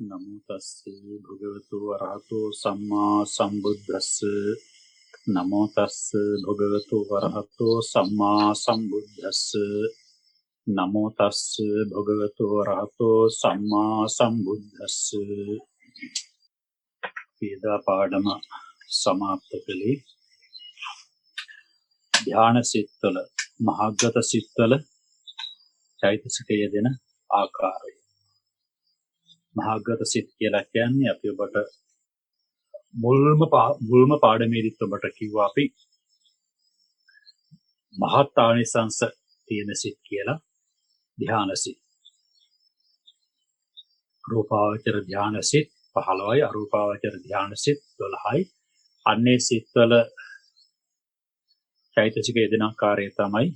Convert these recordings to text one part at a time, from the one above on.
නමෝ තස්ස භගවතු වරහතෝ සම්මා සම්බුද්දස්ස නමෝ තස්ස භගවතු වරහතෝ සම්මා සම්බුද්දස්ස නමෝ තස්ස භගවතු වරහතෝ සම්මා සම්බුද්දස්ස වේදා පාඩම සමාප්ත කළේ ධ්‍යාන සිත්වල මහග්ගත සිත්වල චෛතසිකය දෙන ආකාරය. මහාගත සිත් කියලා කියන්නේ අපි ඔබට මුල්ම පාඩමේදීත් ඔබට කිව්වා අපි මහත් ආනිසංස තියෙන සිත් කියලා. ධ්‍යාන සිත්, රූපාවචර ධ්‍යාන සිත් 15යි, අරූපාවචර ධ්‍යාන සිත් 12යි. අන්නේ සිත්වල චෛතසික යෙදෙන ආකාරය තමයි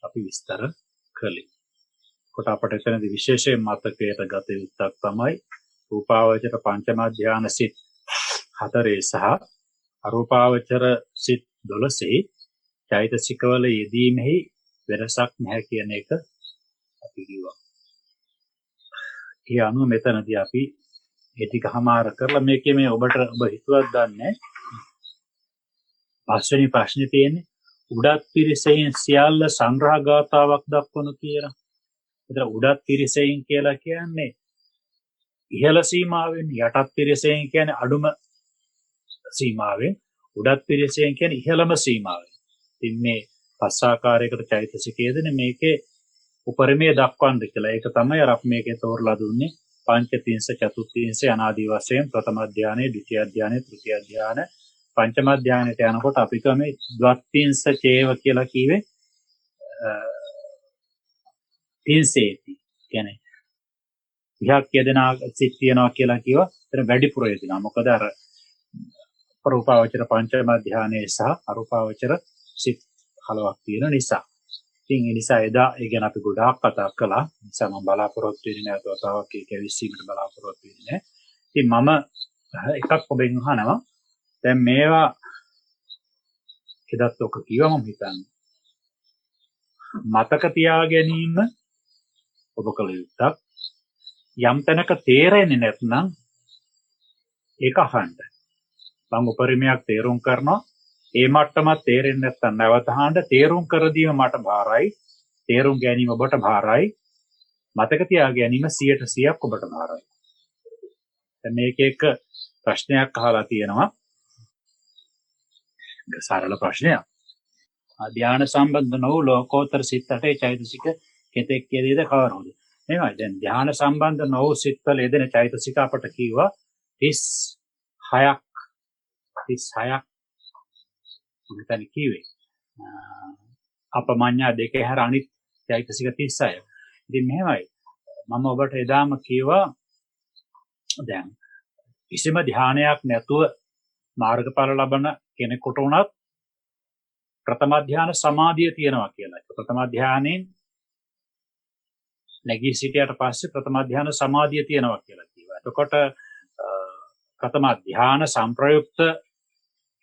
අපි විස්තර කළේ. කොට අපට එතනදී විශේෂයෙන් මතකයට ගත යුත්තක් තමයි රූපාවචර පංචම ධ්‍යාන සිත් 4 සහ අරූපාවචර සිත් 12 චෛතසිකවල යෙදීමෙහි වෙනසක් නැහැ කියන එක අපි කිව්වා. ඒ අනුව මෙතනදී අපි ඒ ටික හමාර කරලා මේකේ මේ ඔබ හිතුවක් දන්නේ පස්වෙනි ප්‍රශ්නේ තියෙන්නේ උඩත් පිරිසෙන් සියල්ල සංග්‍රහ ගාතාවක් දක්වනු කියලා. ඒතර උඩත් පිරිසෙන් කියලා කියන්නේ ඉහළ සීමාවෙන්, යටත් පිරිසෙන් කියන්නේ අඩුම සීමාවෙන්, උඩත් පිරිසෙන් කියන්නේ ඉහළම සීමාවෙන්. ඉතින් මේ පස් ආකාරයකට චෛතසිකයේ දෙන මේකේ උපරිමයේ දක්වන්න කියලා. ඒක තමයි අර අපි මේකේ තෝරලා දුන්නේ පංචතිංස චතුත්තිංස අනාදි වශයෙන් ප්‍රථම ධානයේ, ද්විතිය ධානයේ, තෘතිය ධාන, පංචම ධානයට යනකොට අපි කමේ ද්වත්තිංස චේව කියලා කිව්වේ තින්සේති. කියන්නේ විහක් යදෙන සිත් තියනවා කියලා කිව්වා. එතන වැඩිපුර යදෙනවා. මොකද අර රූපාවචර පංචම ධානයේ සහ අරූපාවචර සිත් 15ක් තියෙන නිසා. ඉතින් ඒ නිසා එදා ඒ ගැන අපි ගොඩාක් කතා කළා. නිසා මම බලාපොරොත්තු වෙන්නේ නැතුව තවක් ඒක විශ්ීමට බලාපොරොත්තු වෙන්නේ නැහැ. ඉතින් මම එකක් ඔබෙන් අහනවා. දැන් මේවා එදත් ඔක කිව්වා මම හිතන්නේ. මතක තියා ගැනීම ඔබ කළ යුත්තක්. යම් තැනක තේරෙන්නේ නැත්නම් ඒක අහන්න. මම උපරිමයක් තේරුම් කරනවා. ඒ මට්ටමත් තේරෙන්නේ නැත්නම් නැවත අහන්න. තේරුම් කර දීම මට භාරයි. තේරුම් ගැනීම ඔබට භාරයි. මතක තියා ගැනීම 100% ඔබට භාරයි. දැන් මේක එක ප්‍රශ්නයක් අහලා තියෙනවා. සරල ප්‍රශ්නයක්. ධ්‍යාන සම්බන්ධ නොවු ලෝකෝත්තර සිත් 8 චෛතසික කෙතෙක් කියදීද කවරෝද? එහෙමයි. දැන් ධ්‍යාන සම්බන්ධ නොවු සිත්වල යෙදෙන චෛතසික අපට කිව්වා 36ක් මෙතන කිව්වේ. අපමඤ්ඤා දෙක හැර අනිත් චෛතසික 36. ඉතින් මෙහෙමයි. මම ඔබට එදාම කිව්වා දැන් කිසිම ධ්‍යානයක් නැතුව මාර්ගඵල ලබන කෙනෙකුට උනත් ප්‍රථම ධ්‍යාන සමාධිය තියෙනවා කියලා. ප්‍රථම ධ්‍යානෙන් නැගී සිටියට පස්සේ ප්‍රථම ධ්‍යාන සමාධිය තියෙනවා කියලා කිව්වා. එතකොට ප්‍රථම ධ්‍යාන සංප්‍රයුක්ත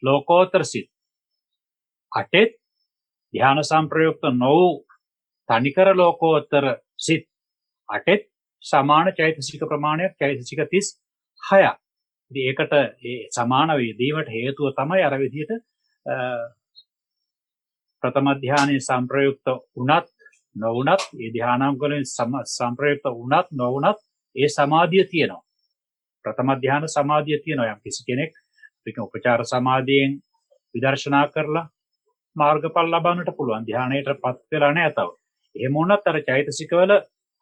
ලෝකෝත්තර සිත් 8 ධ්‍යාන සංප්‍රයුක්ත නොවු තනිකර ලෝකෝත්තර සිත් 8 සමාන චෛතසික ප්‍රමාණයක් චෛතසික 36ක්. ඉතින් ඒකට ඒ සමාන වේදීමට හේතුව තමයි අර විදිහට ප්‍රථම ධ්‍යානයේ සංප්‍රයුක්ත උනත් නොඋනත් ඒ ධ්‍යානාංගවලින් සංප්‍රයුක්ත උනත් නොඋනත් ඒ සමාධිය තියෙනවා. ප්‍රථම ධ්‍යාන සමාධිය තියෙනවා. යම් කිසි කෙනෙක් උපචාර සමාධියෙන් විදර්ශනා කරලා මාර්ගඵල ලබන්නට පුළුවන්. ධ්‍යානයටපත් වෙලා නැහැ තව. එහෙම වුණත් අර චෛතසිකවල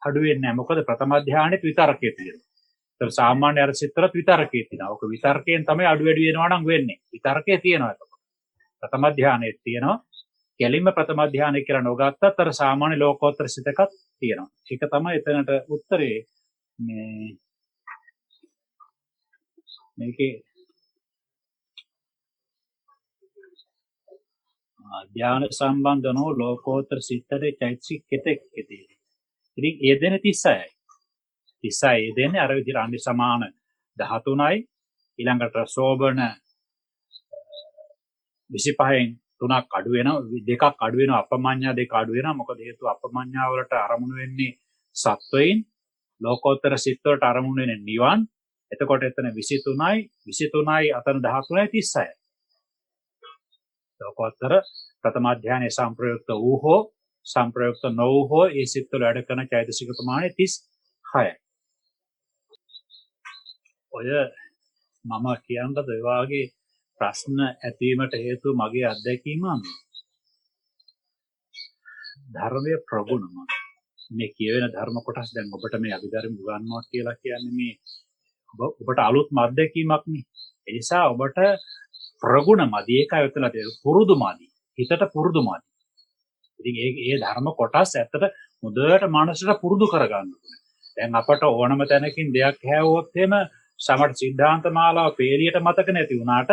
අඩු වෙන්නේ නැහැ. මොකද ප්‍රථම ධ්‍යානෙත් විතරකයේ තියෙනවා. ඒතර සාමාන්‍ය අර සිත්තරත් විතරකයේ තියෙනවා. ඔක විතරකයෙන් තමයි අඩු වැඩි වෙනවා නම් වෙන්නේ. විතරකයේ තියෙනවා ඒක. ප්‍රථම ධ්‍යානෙත් තියෙනවා. කෙලින්ම ප්‍රථම ධ්‍යානය කියලා නොගත්තත් අර සාමාන්‍ය ලෝකෝත්තර සිතකත් තියෙනවා. ඒක තමයි එතනට උත්තරේ. මේකේ ධ්‍යාන සම්බන්ධ නො ලෝකෝත්තර සිත්තරේ චෛතසික කෙතෙක් කෙතේ. ඉතින් ඒ දෙන 36යි. 36 දෙන්නේ අර විදිහට අන්‍ය සමාන 13යි. ඊළඟට සෝබන 25න් 3ක් අඩු වෙනවා, 2ක් අඩු වෙනවා, අපමඤ්ඤා 2 අඩු වෙනවා. මොකද හේතුව අපමඤ්ඤා වලට අරමුණු වෙන්නේ සත්වයින්, ලෝකෝත්තර සිත් වලට අරමුණු වෙන්නේ නිවන්. එතකොට එතන 23යි 23යි අතන 13යි 36යි. ලෝකෝත්තර ප්‍රථම ධානයේ සංප්‍රයුක්ත වූ හෝ සංප්‍රයුක්ත නොවූ හෝ ඒ සිත්වල වැඩ කරන චෛතසික ප්‍රමාණය 36යි. ඔය මම කියන්නද ඒ වාගේ ප්‍රශ්න ඇතිවීමට හේතුව මගේ අත්දැකීම ධර්මයේ ප්‍රගුණම. මේ කියවෙන ධර්ම කොටස් දැන් ඔබට මේ අභිධර්ම උගන්වනවා කියලා කියන්නේ මේ ඔබට අලුත්ම අත්දැකීමක් නේ. ඒ නිසා ඔබට ප්‍රගුණමදි ඒකයි උතලා තියෙන්නේ පුරුදුමදි. හිතට පුරුදුමදි. ඉතින් ඒ ධර්ම කොටස් ඇත්තට මුදවට මනසට පුරුදු කරගන්න ඕනේ. දැන් අපට ඕනම තැනකින් දෙයක් හැවුවොත් එහෙම සමහර සිද්ධාන්ත මාලාව පේලියට මතක නැති වුණාට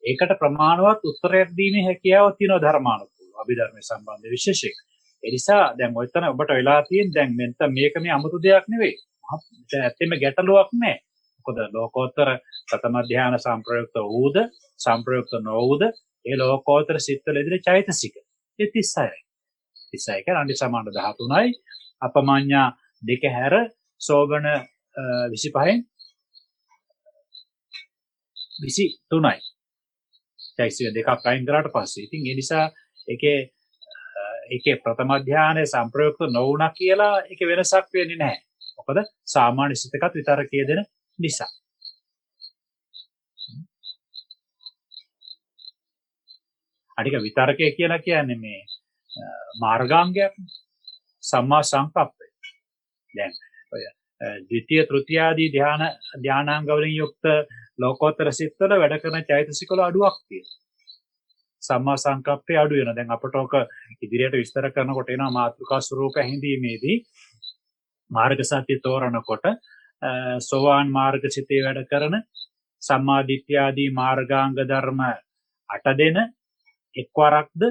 ඒකට ප්‍රමාණවත් උත්තරයක් දීමේ හැකියාව තියෙනවා ධර්මානුකූලව අභිධර්මයේ සම්බන්ධ විශේෂයෙන්. ඒ නිසා දැන් ඔයතන ඔබට වෙලා තියෙන දැන් මේක මේ 아무තු දෙයක් නෙවෙයි. ඇත්තෙම ගැටලුවක් නැහැ. මොකද ලෝකෝත්තර ප්‍රථම ධාන සංප්‍රයුක්ත වූද සංප්‍රයුක්ත නොවූද ඒ ලෝකෝත්තර සිත්වල ඉදිරි චෛතසික. ඒ 36යි. 36 කියන්නේ අනිත් සමාන 13යි අපමාඤ්ඤා දෙක හැර සෝබන 25න් 23යි. චෛතසික දෙකක් අයින් කරාට පස්සේ ඉතින් ඒ නිසා ඒකේ ප්‍රථම ධානයේ සංප්‍රයුක්ත නොවුණා කියලා ඒකේ වෙනසක් වෙන්නේ නැහැ. මොකද සාමාන්‍ය සිතකත් විතරකයේ දෙන නිසා. අනික විතරකය කියලා කියන්නේ මේ මාර්ගාංගයක් සම්මා සංකප්පය. දැන් ඔය ද්විතීය තෘතීය ආදී ධානාංග වලින් යුක්ත ලෝකෝත්තර සිත්වල වැඩ කරන චෛතසික වල අඩුවක් තියෙනවා. සම්මා සංකප්පේ අඩු වෙනවා. දැන් අපට ඔක ඉදිරියට විස්තර කරනකොට එනවා මාතෘකා ස්වරූප හැඳීමේදී මාර්ග සත්‍ය තෝරනකොට සෝවාන් මාර්ග සිතේ වැඩ කරන සම්මා දිට්ඨිය ආදී මාර්ගාංග ධර්ම 8 දෙන එක්වරක්ද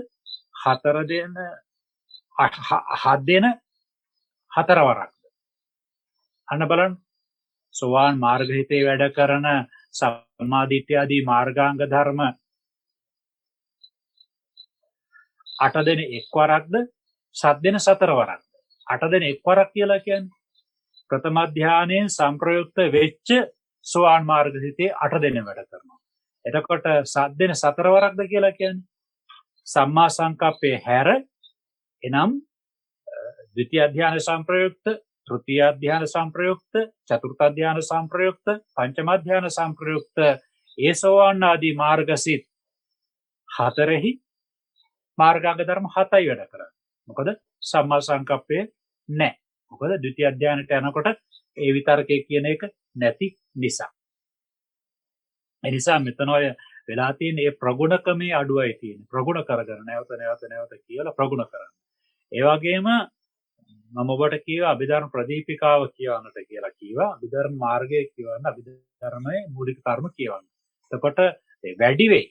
4 දෙන 7 දෙන 4 වරක්ද අන්න බලන්න සෝවාන් මාර්ග හිතේ වැඩ කරන සම්මා දිට්ඨිය ආදී මාර්ගාංග ධර්ම 8 දෙන එක්වරක්ද 7 දෙන 4 වරක්ද 8 දෙන එක්වරක් කියලා කියන්නේ ප්‍රථම ධානයේ සංප්‍රයුක්ත වෙච්ච සෝවාන් මාර්ග හිතේ 8 දෙන වැඩ කරනවා. එතකොට 7 දෙන 4 වරක්ද කියලා කියන්නේ සම්මා සංකප්පේ හැර එනම් ද්විතීය ධානය සංප්‍රයුක්ත, තෘතීය ධානය සංප්‍රයුක්ත, චතුර්ථ ධානය සංප්‍රයුක්ත, පංචම ධානය සංප්‍රයුක්ත ඒ සෝවාන් ආදී මාර්ගසිත 4හි මාර්ගාංග ධර්ම 7යි වැඩ කරන්නේ. මොකද සම්මා සංකප්පේ නැහැ. මොකද ද්විතීය ධානයට යනකොට ඒ විතරකේ කියන එක නැති නිසා. ඒ නිසා මෙතන ඔය වෙලා තියෙන මේ ප්‍රගුණකමේ අඩුවයි තියෙන්නේ. ප්‍රගුණ කරගෙන නැවත කියලා ප්‍රගුණ කරන්න. ඒ වගේම මම ඔබට කියවා අභිධර්ම ප්‍රදීපිකාව කියවන්නට කියලා කිව්වා. අභිධර්ම මාර්ගය කියවන්න අභිධර්මයේ මූලික කර්ම කියවන්න. එතකොට වැඩි වෙයි.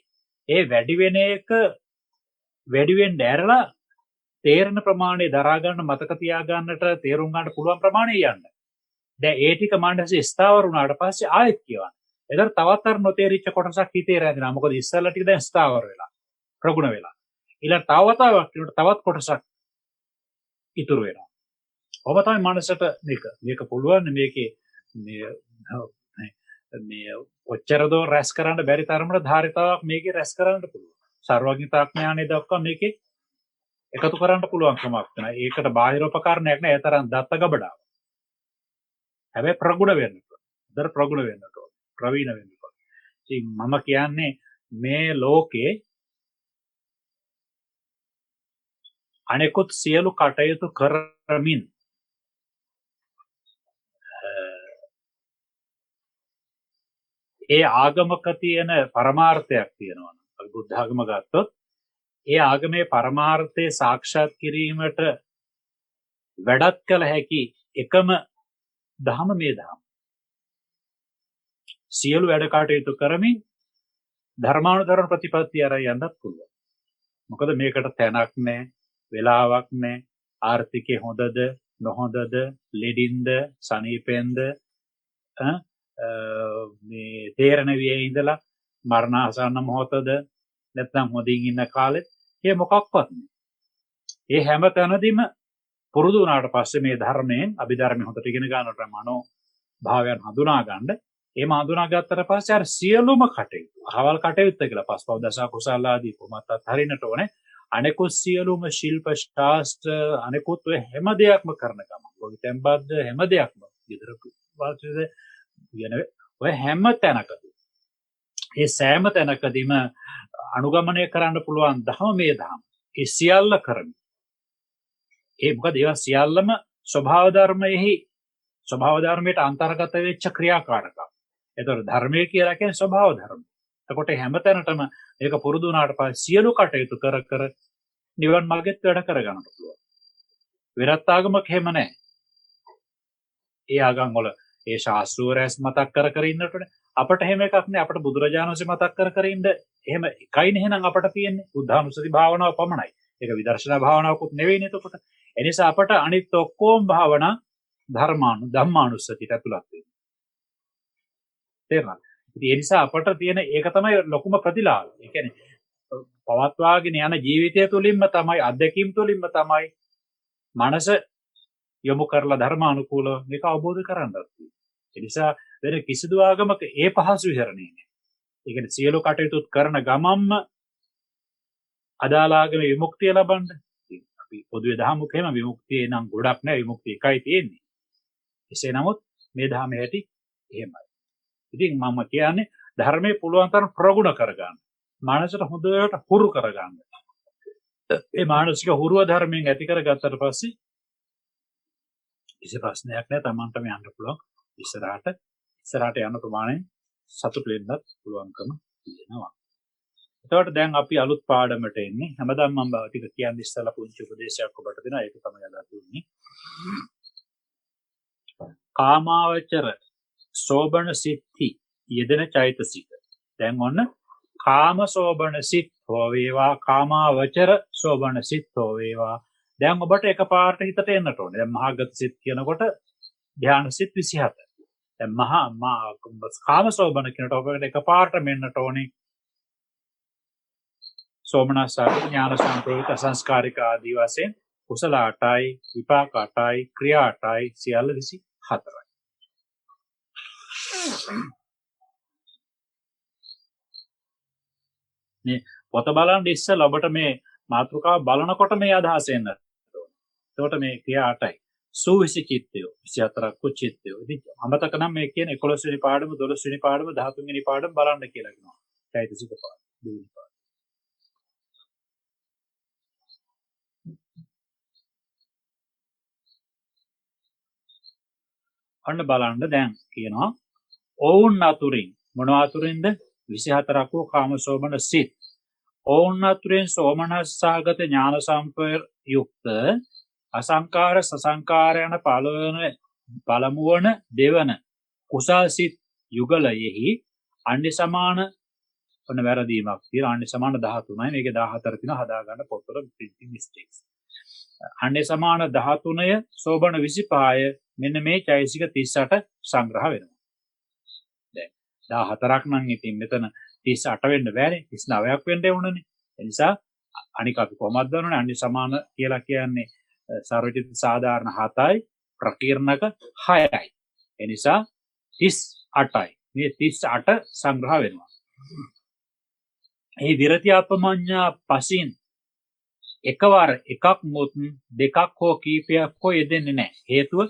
ඒ වැඩි වෙන එක වැඩි වෙන්න ඇරලා තේරෙන ප්‍රමාණය දරා ගන්න මතක තියා ගන්නට තේරුම් ගන්න පුළුවන් ප්‍රමාණය යන්න. දැන් ඒ ටික මානසික ස්ථාවර වුණාට පස්සේ ආයෙත් කියවන්න. එතන තවත් අර නොතේරිච්ච කොටසක් හිතේ රැඳෙනවා. මොකද ඉස්සෙල්ලා ටික දැන් ස්ථාවර වෙලා ප්‍රගුණ වෙලා. ඊළඟ තවතාවක් කියනකොට තවත් කොටසක් ඉතුරු වෙනවා. ඔබ තමයි මනසට මේක පුළුවන් මේකේ මේ ඔච්චර දෝ රැස් කරන්න බැරි තරමට ධාරිතාවක් මේකේ රැස් කරන්න පුළුවන්. සර්වඥතා ඥානය දක්වා මේකේ එකතු කරන්න පුළුවන් කමක් නැහැ. ඒකට බාහිර උපකරණයක් නැහැ. ඒ තරම් දත්ත ගබඩාව. හැබැයි ප්‍රගුණ වෙන්න ඕන. දර ප්‍රගුණ වෙන්න ඕන. ප්‍රවීණ වෙන්න ඕන. ඉතින් මම කියන්නේ මේ ලෝකේ අනෙකුත් සියලු කටයුතු කරමින් ඒ ආගමක තියෙන පරමාර්ථයක් තියෙනවා. අපි බුද්ධ ආගම ගත්තොත් ඒ ආගමේ පරමාර්ථය සාක්ෂාත් කිරීමට වැඩක් කළ හැකි එකම ධර්ම මේ ධර්ම. සියලු වැඩ කටයුතු කරමින් ධර්මානුධර්ම ප්‍රතිපත්තිය අරන් යන්නත් පුළුවන්. මොකද මේකට තැනක් නැහැ, වෙලාවක් නැහැ, ආර්ථිකේ හොඳද, නොහොඳද, ලෙඩින්ද, සනීපෙන්ද, මේ තේරණ වියේ ඉඳලා මරණාසන්න මොහොතද, නැත්නම් හොඳින් ඉන්න කාලෙත් ඒ මොකක්වත් නෑ. ඒ හැම තැනදීම පුරුදු වුණාට පස්සේ මේ ධර්මයෙන් අභිධර්මයේ හොඳට ඉගෙන ගන්නට මනෝ භාවයන් හඳුනා ගන්න ඒ හඳුනාගත්තට පස්සේ අර සියලුම කටයුතු අහවල් කටයුත්ත කියලා පස්පව් දස කුසල ආදී කොමත්තත් හරිනට ඕනේ. අනෙකුත් සියලුම ශිල්ප ශාස්ත්‍ර අනෙකුත් ඔය හැම දෙයක්ම කරන ගමන් ගොවිතැන්පත් හැම දෙයක්ම ගෙදර වාසයේද කියන ඔය හැම තැනකදී ඒ සෑම තැනකදීම අනුගමනය කරන්න පුළුවන් ධම මේ ධම ඒ සියල්ල කරමි. ඒ මොකද ඒවා සියල්ලම ස්වභාව ධර්මයට අන්තර්ගත වෙච්ච ක්‍රියාකාරකම්. ඒතර ධර්මයේ කියලා කියන්නේ ස්වභාව ධර්ම. එතකොට හැම තැනටම මේක පුරුදු වුණාට පස්සේ සියලු කටයුතු කර නිවන් මාර්ගෙත් වැඩ කරගන්න පුළුවන්. විරත් ආගමක් එහෙම නැහැ. ඒ ආගම් වල ඒ ශාස්ත්‍රූරයස් මතක් කර ඉන්නකොට අපට එහෙම එකක් නෑ. අපට බුදුරජාණන් වහන්සේ මතක් කර ඉන්න එහෙම එකයි නේනම් අපට තියෙන්නේ බුද්ධානුස්සති භාවනාව පමණයි. ඒක විදර්ශනා භාවනාවකුත් නෙවෙයිනේ එතකොට. ඒ නිසා අපට අනිත් ඔක්කොම භාවනා ධම්මානුස්සතියට ඇතුළත් වෙනවා. තේරුණාද? ඉතින් ඒ නිසා අපට තියෙන ඒක තමයි ලොකුම ප්‍රතිලාභය. ඒ කියන්නේ පවත්වාගෙන යන ජීවිතය තුළින්ම තමයි අත්දැකීම් තුළින්ම තමයි මනස යොමු කරලා ධර්මානුකූලව මේක අවබෝධ කරගන්නත්. ඒ නිසා වෙන කිසිදු ආගමක ඒ පහසු විහරණේ නෑ. ඒ කියන්නේ සියලු කටයුතු කරන ගමම්ම අදාළ ආගමේ විමුක්තිය ලබන්න. අපි පොදුවේ දහමුක එහෙම විමුක්තිය නම් ගොඩක් නෑ, විමුක්තිය එකයි තියෙන්නේ. එසේ නමුත් මේ ධර්මයේ ඇති එහෙමයි. ඉතින් මම කියන්නේ ධර්මයේ පුළුවන් තරම් ප්‍රගුණ කරගන්න. මානසික හොඳට හුරු කරගන්න. ඒ මානසික හුරුව ධර්මයෙන් ඇති කරගත්තට පස්සේ කිසි ප්‍රශ්නයක් නැහැ. Tamanටම යන්න පුළුවන්. ඉස්සරහට යන ප්‍රමාණය සතුට වෙන්නත් පුළුවන්කම තියෙනවා. එතකොට දැන් අපි අලුත් පාඩමට එන්නේ. හැමදාම මම ටික කියන්නේ ඉස්සලා පුංචි උපදේශයක් ඔබට දෙනවා. ඒක තමයි අද දුන්නේ. කාමාවචර සෝබන සිත්ති යෙදෙන චෛතසික. දැන් ඔන්න කාම සෝබන සිත් හෝ වේවා කාමාවචර සෝබන සිත් හෝ වේවා. දැන් ඔබට එකපාරට හිතට එන්නට ඕනේ. දැන් මහාගත සිත් කියනකොට ධ්‍යාන සිත් 27. දැන් කාම සෝබන කියනකොට ඔබට එකපාරට මෙන්නට ඕනේ සෝමනස්සාර ඥාන සම්ප්‍රයුක්ත සංස්කාරික ආදී වශයෙන් කුසල 8යි විපාක 8යි ක්‍රියා 8යි සියල්ල 24යි. මේ පොත බලන් ඉස්සෙල්ලා ඔබට මේ මාතෘකාව බලනකොට මේ අදහස එන්න ඕනේ. එතකොට මේ ක්‍රියා 8යි. සූවිසි චිත්තය 24ක් චිත්තය. ඉතින් අමතක නම් මේ කියන 11 වෙනි පාඩම 12 වෙනි පාඩම 13 වෙනි පාඩම බලන්න කියලා කියනවා. චෛතසික පාඩම දෙවෙනි පාඩම. අන්න බලන්න දැන් කියනවා ඔවුන් අතුරින් මොන අතුරින්ද 24ක් වූ කාමසෝමන සිත්. ඔවුන් අතුරින් සෝමනස්සාගත ඥාන සම්ප්‍රයුක්ත අසංකාර සසංකාර යන පළමුවන දෙවන කුසල් සිත් යුගලයෙහි අන්‍ය සමාන ඔන්න වැරදීමක් තියෙනවා. අන්‍ය සමාන 13යි. මේකේ 14 තියෙනවා. හදාගන්න පොත්වල printing mistakes. අන්‍ය සමාන 13ය සෝබන 25ය මෙන්න මේ චෛතසික 38 සංග්‍රහ වෙනවා. දැන් 14ක් නම් ඉතින් මෙතන 38 වෙන්න බෑනේ. 39ක් වෙන්න ඕනනේ. ඒ නිසා අනික අපි කොහොමද දන්නවනේ අන්‍ය සමාන කියලා කියන්නේ සර්වජිත සාධාරණ 7යි ප්‍රකීර්ණක 6යි. ඒ නිසා 38යි. මේ 38 සංග්‍රහ වෙනවා. මේ විරති අපමඤ්ඤා පසින් එකවර එකක් මුත් දෙකක් හෝ කීපයක් හෝ යෙදෙන්නේ නැහැ. හේතුව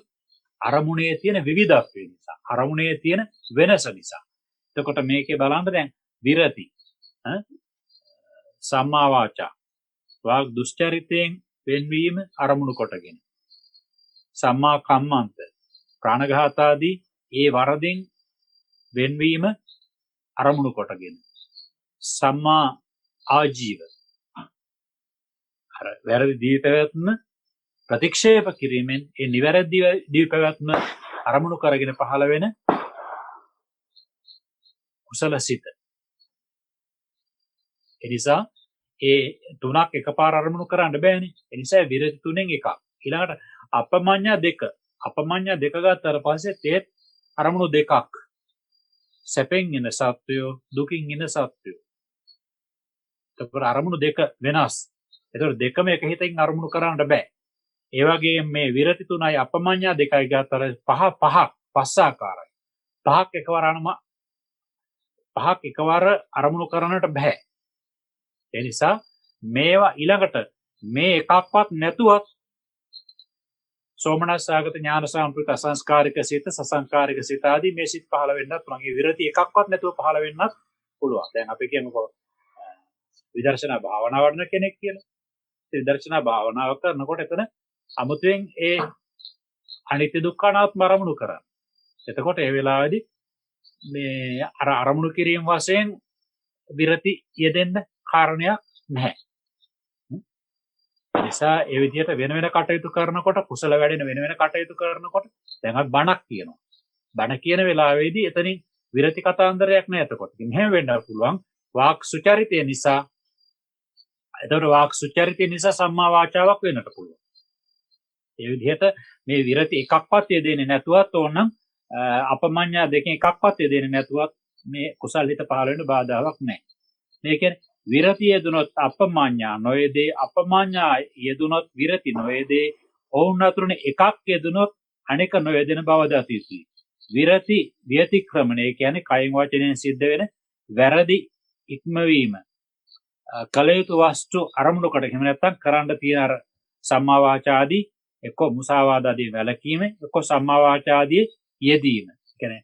අරමුණේ තියෙන විවිධත්වය නිසා. අරමුණේ තියෙන වෙනස නිසා. එතකොට මේකේ බලන්න දැන් විරති සම්මා වාචා වාග් දුස්චරිතයෙන් වෙන්වීම අරමුණු කොටගෙන. සම්මා කම්මන්ත ප්‍රාණඝාත ආදී ඒ වරදින් වෙන්වීම අරමුණු කොටගෙන. සම්මා ආජීව අර වැරදි දීපැවැත්ම ප්‍රතික්ෂේප කිරීමෙන් ඒ නිවැරදි දීපැවැත්ම අරමුණු කරගෙන පහළ වෙන කුසල සිත. ඒ නිසා ඒ තුනක් එකපාර අරමුණු කරන්න බෑනේ. ඒ නිසා විරති තුනෙන් එකක්. ඊළඟට අපමඤ්ඤා දෙක. අපමඤ්ඤා දෙක ගත්තාට පස්සේ තේත් අරමුණු දෙකක්. සැපෙන් ඉන සත්වයෝ දුකින් ඉන සත්වයෝ. ඒතකොට අරමුණු දෙක වෙනස්. ඒතකොට දෙකම එක හිතකින් අරමුණු කරන්න බෑ. ඒ වගේම මේ විරති තුනයි අපමඤ්ඤා දෙකයි ගත්තාට පහක් පස් ආකාරයි. පහක් එකවර අරමුණු කරන්නට බෑ. ඒ නිසා මේවා ඊළඟට මේ එකක්වත් නැතුවත් සෝමනස්සාගත ඥාන සම්ප්‍රයුක්ත අසංස්කාරික සිත සසංකාරික සිත ආදී මේ සිත් පහළ වෙන්නත් පුළුවන්. ඒ විරති එකක්වත් නැතුව පහළ වෙන්නත් පුළුවන්. දැන් අපි කියමුකෝ විදර්ශනා භාවනා වඩන කෙනෙක් කියලා. විදර්ශනා භාවනාව කරනකොට එතන අමුතුවෙන් ඒ අනිත්‍ය දුක්ඛ අනාත්ම අරමුණු කරා. එතකොට ඒ වෙලාවේදී මේ අරමුණු කිරීම වශයෙන් විරති යෙදෙන්න කාරණයක් නැහැ. නිසා ඒ විදිහට වෙන වෙන කටයුතු කරනකොට කුසල වැඩෙන වෙන වෙන කටයුතු කරනකොට දැන් අපි බණක් කියනවා. බණ කියන වෙලාවේදී එතනින් විරති කතාන්දරයක් නැහැ. එතකොට මෙහෙම වෙන්න පුළුවන් වාක් සුචරිතය නිසා. එතකොට වාක් සුචරිතය නිසා සම්මා වාචාවක් වෙන්නට පුළුවන්. ඒ විදිහට මේ විරති එකක්වත් යෙදෙන්නේ නැතුවත් ඕනනම් අපමඤ්ඤා දෙකෙන් එකක්වත් යෙදෙන්නේ නැතුවත් මේ කුසල් හිත පහළ වෙන්න බාධාවක් නැහැ. මේ කියන්නේ විරති යෙදුනොත් අපමඤ්ඤා නොයේදී අපමඤ්ඤා යෙදුනොත් විරති නොයේදී ඔවුන් අතුරුනේ එකක් යෙදුනොත් අනෙක නොයදෙන බව දතිසි. විරති ව්‍යතික්‍රමණය කියන්නේ කයින් වචනයෙන් සිද්ධ වෙන වැරදි ඉක්මවීම. කලයුතු වස්තු අරමුණකට එහෙම නැත්නම් කරන්න තියෙන අර සම්මා වාචා ආදී එක්ක මුසාවාද ආදී වැළකීම එක්ක සම්මා වාචා ආදී යෙදීම. කියන්නේ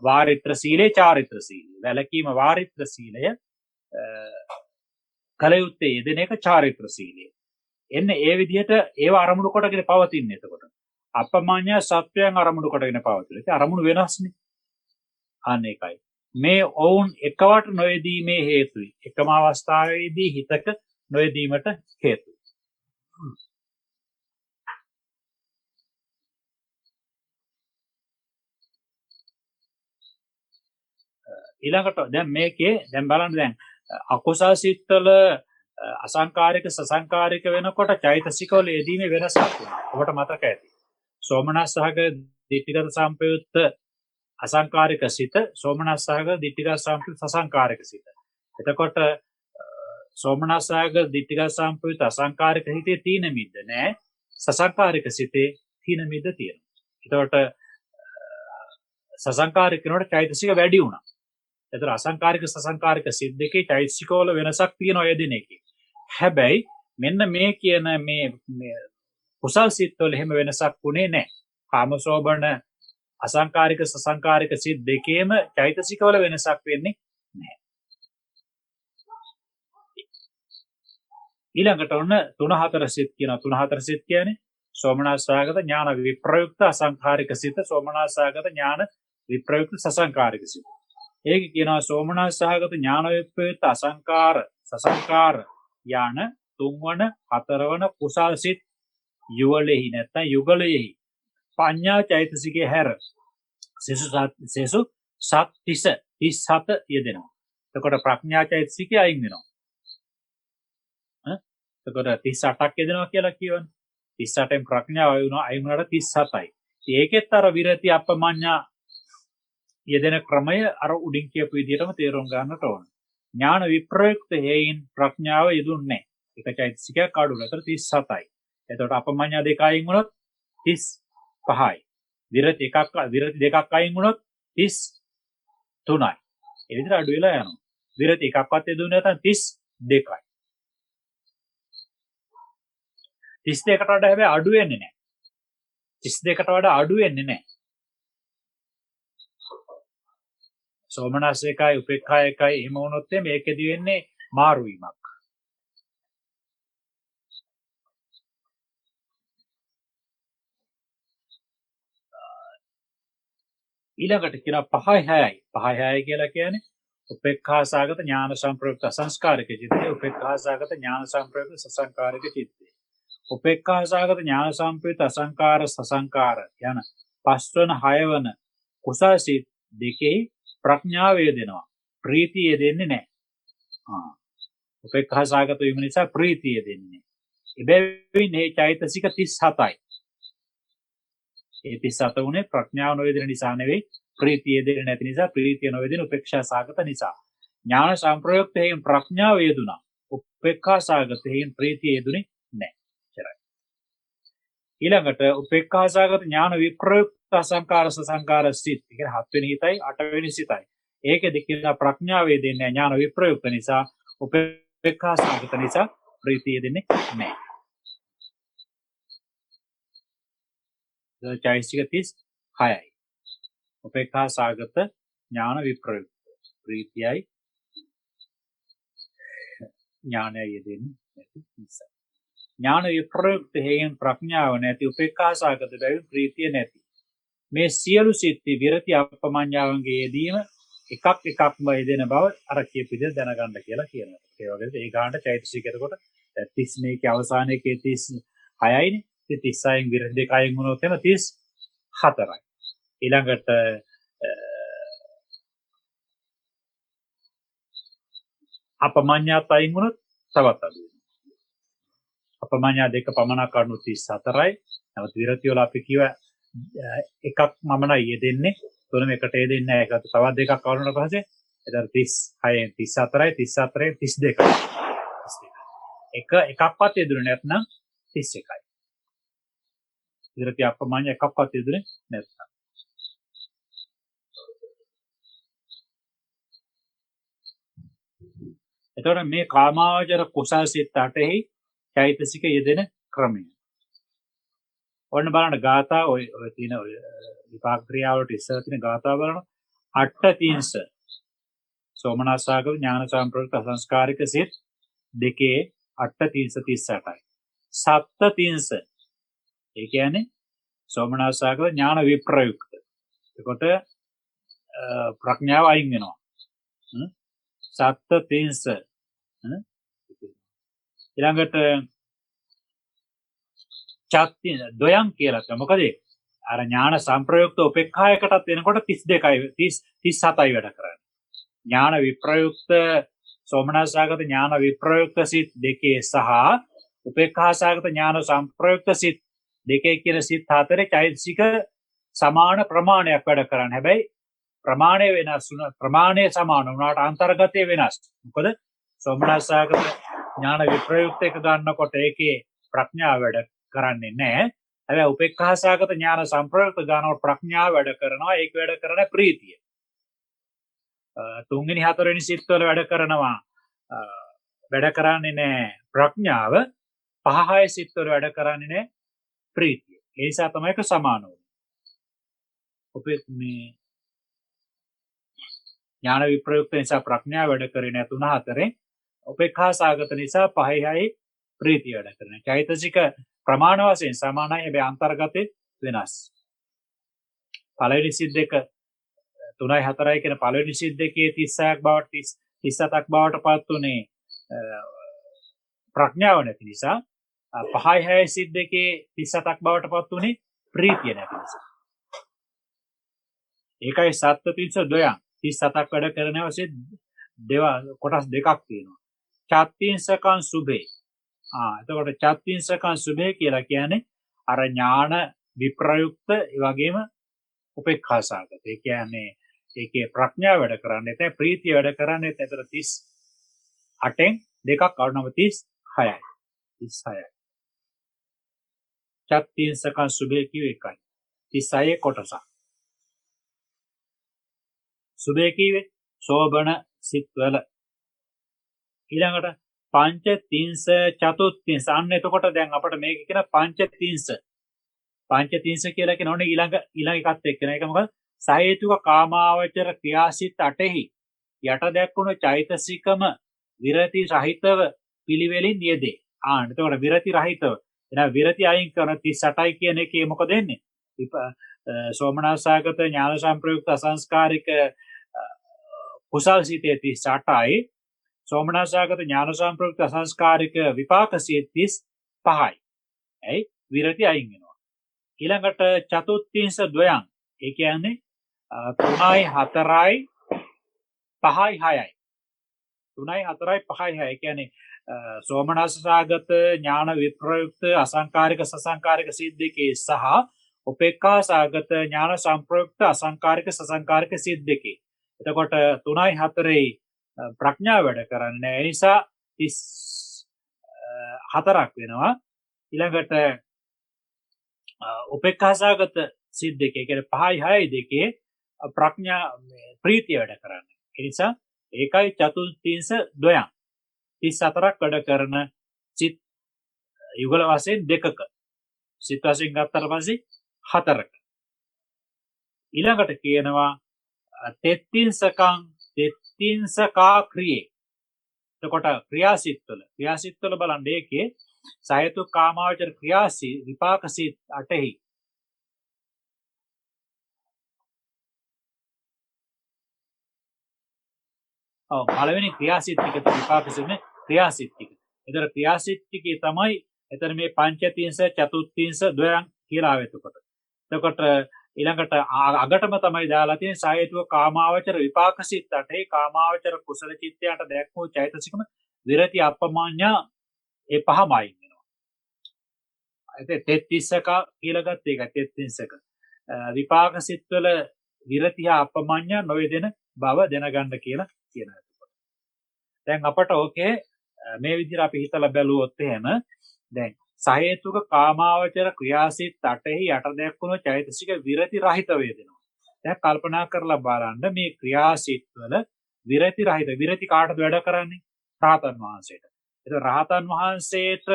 වාරිත්‍ර සීලේ චාරිත්‍ර සීලය. වැළකීම වාරිත්‍ර සීලය කලයුත්තේ යෙදෙන එක චාරිත්‍ර සීලය. එන්නේ ඒ විදිහට ඒව අරමුණු කොටගෙන පවතින්නේ. එතකොට අපමඤ්ඤ සත්‍යයන් අරමුණු කොටගෙන පවතින. ඒ අරමුණු වෙනස්නේ. අන්න ඒකයි. මේ ඔවුන් එකවට නොයෙදීමේ හේතුයි. එකම අවස්ථාවේදී හිතක නොයෙදීමට හේතුයි. ඊළඟට දැන් මේකේ දැන් බලන්න දැන් අකුසල් සිත්වල අසංකාරික සසංකාරික වෙනකොට චෛතසිකවල යෙදීමේ වෙනසක් වෙනවා. ඔබට මතක ඇති. සෝමනස්සහක ditthිගත සම්පයුත්ත අසංකාරික සිත, සෝමනස්සහක ditthිගත සම්පයුත්ත සසංකාරික සිත. එතකොට සෝමනස්සහක ditthිගත සම්පයුත්ත අසංකාරික හිතේ තීන මිද්ද නෑ. සසංකාරික සිතේ තීන මිද්ද තියෙනවා. එතකොට සසංකාරික වෙනකොට චෛතසික වැඩි වුණා. එතන අසංකාරික සසංකාරික සිත් දෙකේ චෛතසිකවල වෙනසක් තියෙනවා යෙදෙන එකේ. හැබැයි මෙන්න මේ කියන මේ කුසල් සිත්වල එහෙම වෙනසක් වුණේ නැහැ. කාමසෝබන අසංකාරික සසංකාරික සිත් දෙකේම චෛතසිකවල වෙනසක් වෙන්නේ නැහැ. ඊළඟට ඔන්න 3-4 සිත් කියනවා. 3-4 සිත් කියන්නේ සෝමනස්සාගත ඥාන විප්‍රයුක්ත අසංකාරික සිත, සෝමනස්සාගත ඥාන විප්‍රයුක්ත සසංකාරික සිත. ඒක කියනවා සෝමනස්සහගත ඥාන විප්‍රයුක්ත අසංකාර සසංකාර යන 3වන 4වන කුසල් සිත් යුවලෙහි නැත්නම් යුගලෙහි පඤ්ඤා චෛතසිකේ හැර සෙසු සත් 37 යෙදෙනවා. එතකොට ප්‍රඥා චෛතසිකේ අයින් වෙනවා. එතකොට 38ක් යෙදෙනවා කියලා කියවනේ. 38න් ප්‍රඥාව අයින් වුණාට 37යි. ඒකෙත් අර විරති අපමඤ්ඤා යෙදෙන ක්‍රමය අර උඩින් කියපු විදිහටම තේරුම් ගන්නට ඕන. ඥාන විප්‍රයුක්ත හේයින් ප්‍රඥාව යෙදුන්නේ නැහැ. එක චෛතසිකයක් අඩු නතර 37යි. එතකොට අපමඤ්ඤා දෙක අයින් වුණොත් 35යි. විරති දෙකක් අයින් වුණොත් 33යි. ඒ විදිහට අඩු වෙලා යනවා. විරති එකක්වත් යෙදුනේ නැත්නම් 32යි. 32කට වඩා හැබැයි අඩු වෙන්නේ නැහැ. 32කට වඩා අඩු වෙන්නේ නැහැ. සෝමනස්ස එකයි උපේක්ඛා එකයි එහෙම වුණොත් මේකෙදි වෙන්නේ මාරු වීමක්. ඊළඟට කියනවා 5-6යි. 5-6යි කියලා කියන්නේ උපේක්ඛා සාගත ඥාන සංප්‍රයුක්ත අසංස්කාරික චිත්තේ, උපේක්ඛා සාගත ඥාන සංප්‍රයුක්ත සසංකාරික චිත්තේ. උපේක්ඛා සාගත ඥාන සංප්‍රයුක්ත අසංකාර සසංකාර යන 5වන 6වන කුසල් සිත් දෙකේ ප්‍රඥාව යෙදෙනවා. ප්‍රීතිය යෙදෙන්නේ නැහැ. උපේක්ඛා සාගත වීම නිසා ප්‍රීතිය යෙදෙන්නේ නැහැ. එබැවින් මේ චෛතසික 37යි. ඒ 37 උනේ ප්‍රඥාව නොයෙදෙන නිසා නෙවෙයි, ප්‍රීතිය යෙදෙන්නේ නැති නිසා, ප්‍රීතිය නොයෙදෙන උපේක්ෂා සාගත නිසා. ඥාන සංප්‍රයුක්තයෙන් ප්‍රඥාව යෙදුණා. උපේක්ඛා සාගතයෙන් ප්‍රීතිය යෙදුනේ නැහැ. එච්චරයි. ඊළඟට උපේක්ඛා සාගත ඥාන විප්‍රයුක්ත අසංකාර සසංකාර සිත්. ඒ කියන්නේ 7 වෙනි හිතයි 8 වෙනි සිතයි. ඒකෙදි කියන ප්‍රඥාවේ දෙන්නේ ඥාන විප්‍රයුක්ත නිසා උපේක්ඛා සාගත නිසා ප්‍රීතිය දෙන්නේ නැහැ. චෛතසික 36යි. උපේක්ඛා සාගත ඥාන විප්‍රයුක්ත ප්‍රීතියයි ඥානය යෙදෙන්නේ නැති නිසා. ඥාන විප්‍රයුක්ත හේයන් ප්‍රඥාව නැති උපේක්ඛා සාගත බැවින් ප්‍රීතිය නැති. මේ සියලු සිත්ති විරති අපමඤ්ඤාවන්ගේ යෙදීම එකක්ම යෙදෙන බව අර කියපු විදිහට දැනගන්න කියලා කියනවා. ඒ වගේම ඒ ගානට චෛතසික එතකොට 30 මේකේ අවසානයේ 36යිනේ. 36න් විරති දෙකයින් වුණොත් එම 34යි. ඊළඟට අපමඤ්ඤාතයින් වුණොත් තවත් අඩු වෙනවා. අපමඤ්ඤා දෙක පමණක් අඩු 34යි. නමුත් විරති වල අපි කියව එකක් මමයි යෙදෙන්නේ. තුනම එකට යෙදෙන්නේ නැහැ. ඒකට තවත් දෙකක් අවුනට පස්සේ එතන 36න් 34යි 34න් 32යි. එකක්වත් යෙදුනේ නැත්නම් 31යි. විරති අපමඤ්ඤ එකක්වත් යෙදුනේ නැත්නම්. එතකොට මේ කාමාවචර කුසල් සිත් 8ෙහි චෛතසික යෙදෙන ක්‍රමය. ඔන්න බලන්න ගාථා ඔය තියෙන ඔය විපාක ක්‍රියාවලට ඉස්සර තියෙන ගාථා බලන්න 8 සෝමනස්සාගම ඥාන සම්ප්‍රයුක්ත අසංස්කාරික සිත් දෙකේ 8 38යි. 7 ඒ කියන්නේ සෝමනස්සාගම ඥාන විප්‍රයුක්ත. එතකොට ප්‍රඥාව අයින් වෙනවා. 7 ඊළඟට චත්ති දොයන් කියලා තමයි. මොකද අර ඥාන සංප්‍රයුක්ත උපේක්ඛායකටත් වෙනකොට 32යි 37යි වැඩ කරන්නේ. ඥාන විප්‍රයුක්ත සෝමනස්සාගත ඥාන විප්‍රයුක්ත සිත් දෙකේ සහ උපේක්ඛාසාගත ඥාන සංප්‍රයුක්ත සිත් දෙකේ කියන සිත් හතරේ චෛතසික සමාන ප්‍රමාණයක් වැඩ කරන්නේ. හැබැයි ප්‍රමාණය වෙනස් වුණා. ප්‍රමාණය සමාන වුණාට අන්තර්ගතය වෙනස්. මොකද සෝමනස්සාගත ඥාන විප්‍රයුක්ත එක ගන්නකොට ඒකේ ප්‍රඥාව වැඩ කරන්නේ නැහැ. හැබැයි උපේක්ඛාසාගත ඥාන සංප්‍රයුක්ත ගන්නකොට ප්‍රඥාව වැඩ කරනවා. ඒක වැඩ කරන්නේ ප්‍රීතිය. තුන්වෙනි හතරවෙනි සිත්වල වැඩ කරනවා. වැඩ කරන්නේ නැහැ ප්‍රඥාව. 5 6 සිත්වල වැඩ කරන්නේ නැහැ ප්‍රීතිය. ඒ නිසා තමයි ඒක සමාන වෙන්නේ. මේ ඥාන විප්‍රයුක්ත නිසා ප්‍රඥාව වැඩ කරේ නැහැ 3 4. උපේක්ඛාසාගත නිසා 5 6 ප්‍රීතිය වැඩ කරනවා. චෛතසික ප්‍රමාණ වශයෙන් සමානයි. හැබැයි අන්තර්ගතේ වෙනස්. පළවෙනි සිත් දෙක 3යි 4යි කියන පළවෙනි සිත් දෙකේ 36ක් බවට 37ක් බවට පත් උනේ ප්‍රඥාව නැති නිසා. 5යි 6යි සිත් දෙකේ 37ක් බවට පත් උනේ ප්‍රීතිය නැති නිසා. ඒකයි 7 32න් 37ක් වැඩ කරන අවශ්‍ය කොටස් දෙකක් තියෙනවා. චත්තිංසකං සුභේ. එතකොට චත්තිංසකං සුභේ කියලා කියන්නේ අර ඥාන විප්‍රයුක්ත ඒ වගේම උපේක්ඛාසාගත. ඒ කියන්නේ ඒකේ ප්‍රඥාව වැඩ කරන්නේ නැහැ, ප්‍රීතිය වැඩ කරන්නේ නැහැ. ඒතර 38න් දෙකක් අඩුනම 36යි. 36යි. චත්තිංසකං සුභේ කිව්ව එකයි. 36 කොටසක්. සුභේ කිව්වේ සෝබන සිත්වල. ඊළඟට පංච තින්ස චතුත්තින්ස. අන්න එතකොට දැන් අපිට මේක කියන පංච තින්ස. පංච තින්ස කියලා කියනෝනේ ඊළඟ එකත් එක්කන. ඒක මොකද? සහේතුක කාමාවචර ක්‍රියාසිත 8ෙහි යට දැක්වුණු චෛතසිකම විරති රහිතව පිළිවෙලින් යෙදේ. එතකොට විරති රහිතව. එහෙනම් විරති අයින් කරන 38යි කියන එකේ මොකද වෙන්නේ? සෝමනස්සාගත ඥාන සංප්‍රයුක්ත අසංස්කාරික කුසල් සිතේ 38යි. සෝමනස්සාගත ඥාන සංප්‍රයුක්ත අසංස්කාරික විපාක සිත 35යි. ඇයි? විරති අයින් වෙනවා. ඊළඟට චතුත්තිංස ද්වයං. ඒ කියන්නේ 3යි 4යි 5යි 6යි. 3යි 4යි 5යි 6යි. ඒ කියන්නේ සෝමනස්සාගත ඥාන විප්‍රයුක්ත අසංකාරික සසංකාරික සිත් දෙකේ සහ උපේක්ඛාසාගත ඥාන සංප්‍රයුක්ත අසංකාරික සසංකාරික සිත් දෙකේ. එතකොට 3යි 4යි ප්‍රඥාව වැඩ කරන්නේ. ඒ නිසා 34ක් වෙනවා. ඊළඟට උපේක්ඛාසාගත සිත් දෙකේ කියන්නේ 5යි 6යි දෙකේ ප්‍රඥා ප්‍රීතිය වැඩ කරන්නේ. ඒ නිසා ඒකයි චතුර්ථීංස ද්වයං 34ක් වැඩ කරන සිත් යුගල වශයෙන් දෙකක සිත් වශයෙන් ගත්තට පස්සේ 4ක ඊළඟට කියනවා තෙත්තිංසකා ක්‍රියේ. එතකොට ක්‍රියාසිත්වල බලන්න ඒකේ සහේතු කාමාවචර විපාක සිත් 8හි පළවෙනි ක්‍රියාසිත ටික විපාක සිත්නේ ක්‍රියාසිත ටික. ඒතර ක්‍රියාසිත ටිකේ තමයි එතන මේ පංචතිංස චතුත්තිංස ද්වයං කියලා ආවෙ එතකොට ඊළඟට අගටම තමයි දාලා තියෙන්නේ සහේතුක කාමාවචර විපාක සිත් 8 කාමාවචර කුසල චිත්තයට දැක්වූ චෛතසිකම විරති අප්පමාඤ්ඤා ඒ පහමයි වෙනවා. ඒ තෙත්තිස්සක කියලා ගත්ත එක තෙත්තිස්සක විපාක සිත්වල විරතිය අප්පමාඤ්ඤා නොවේදෙන බව දැනගන්න කියලා කියනවා. දැන් අපට ඕකේ මේ විදිහට අපි හිතලා බැලුවොත් එහෙම දැන් සහේතුක කාමාවචර ක්‍රියාසිත 8හි යට දැක්වුණු චෛතසික විරති රහිත වේදෙනවා. දැන් කල්පනා කරලා බලන්න මේ ක්‍රියාසිත වල විරති රහිත විරති කාටද වැඩ කරන්නේ? රහතන් වහන්සේට. ඒක රහතන් වහන්සේට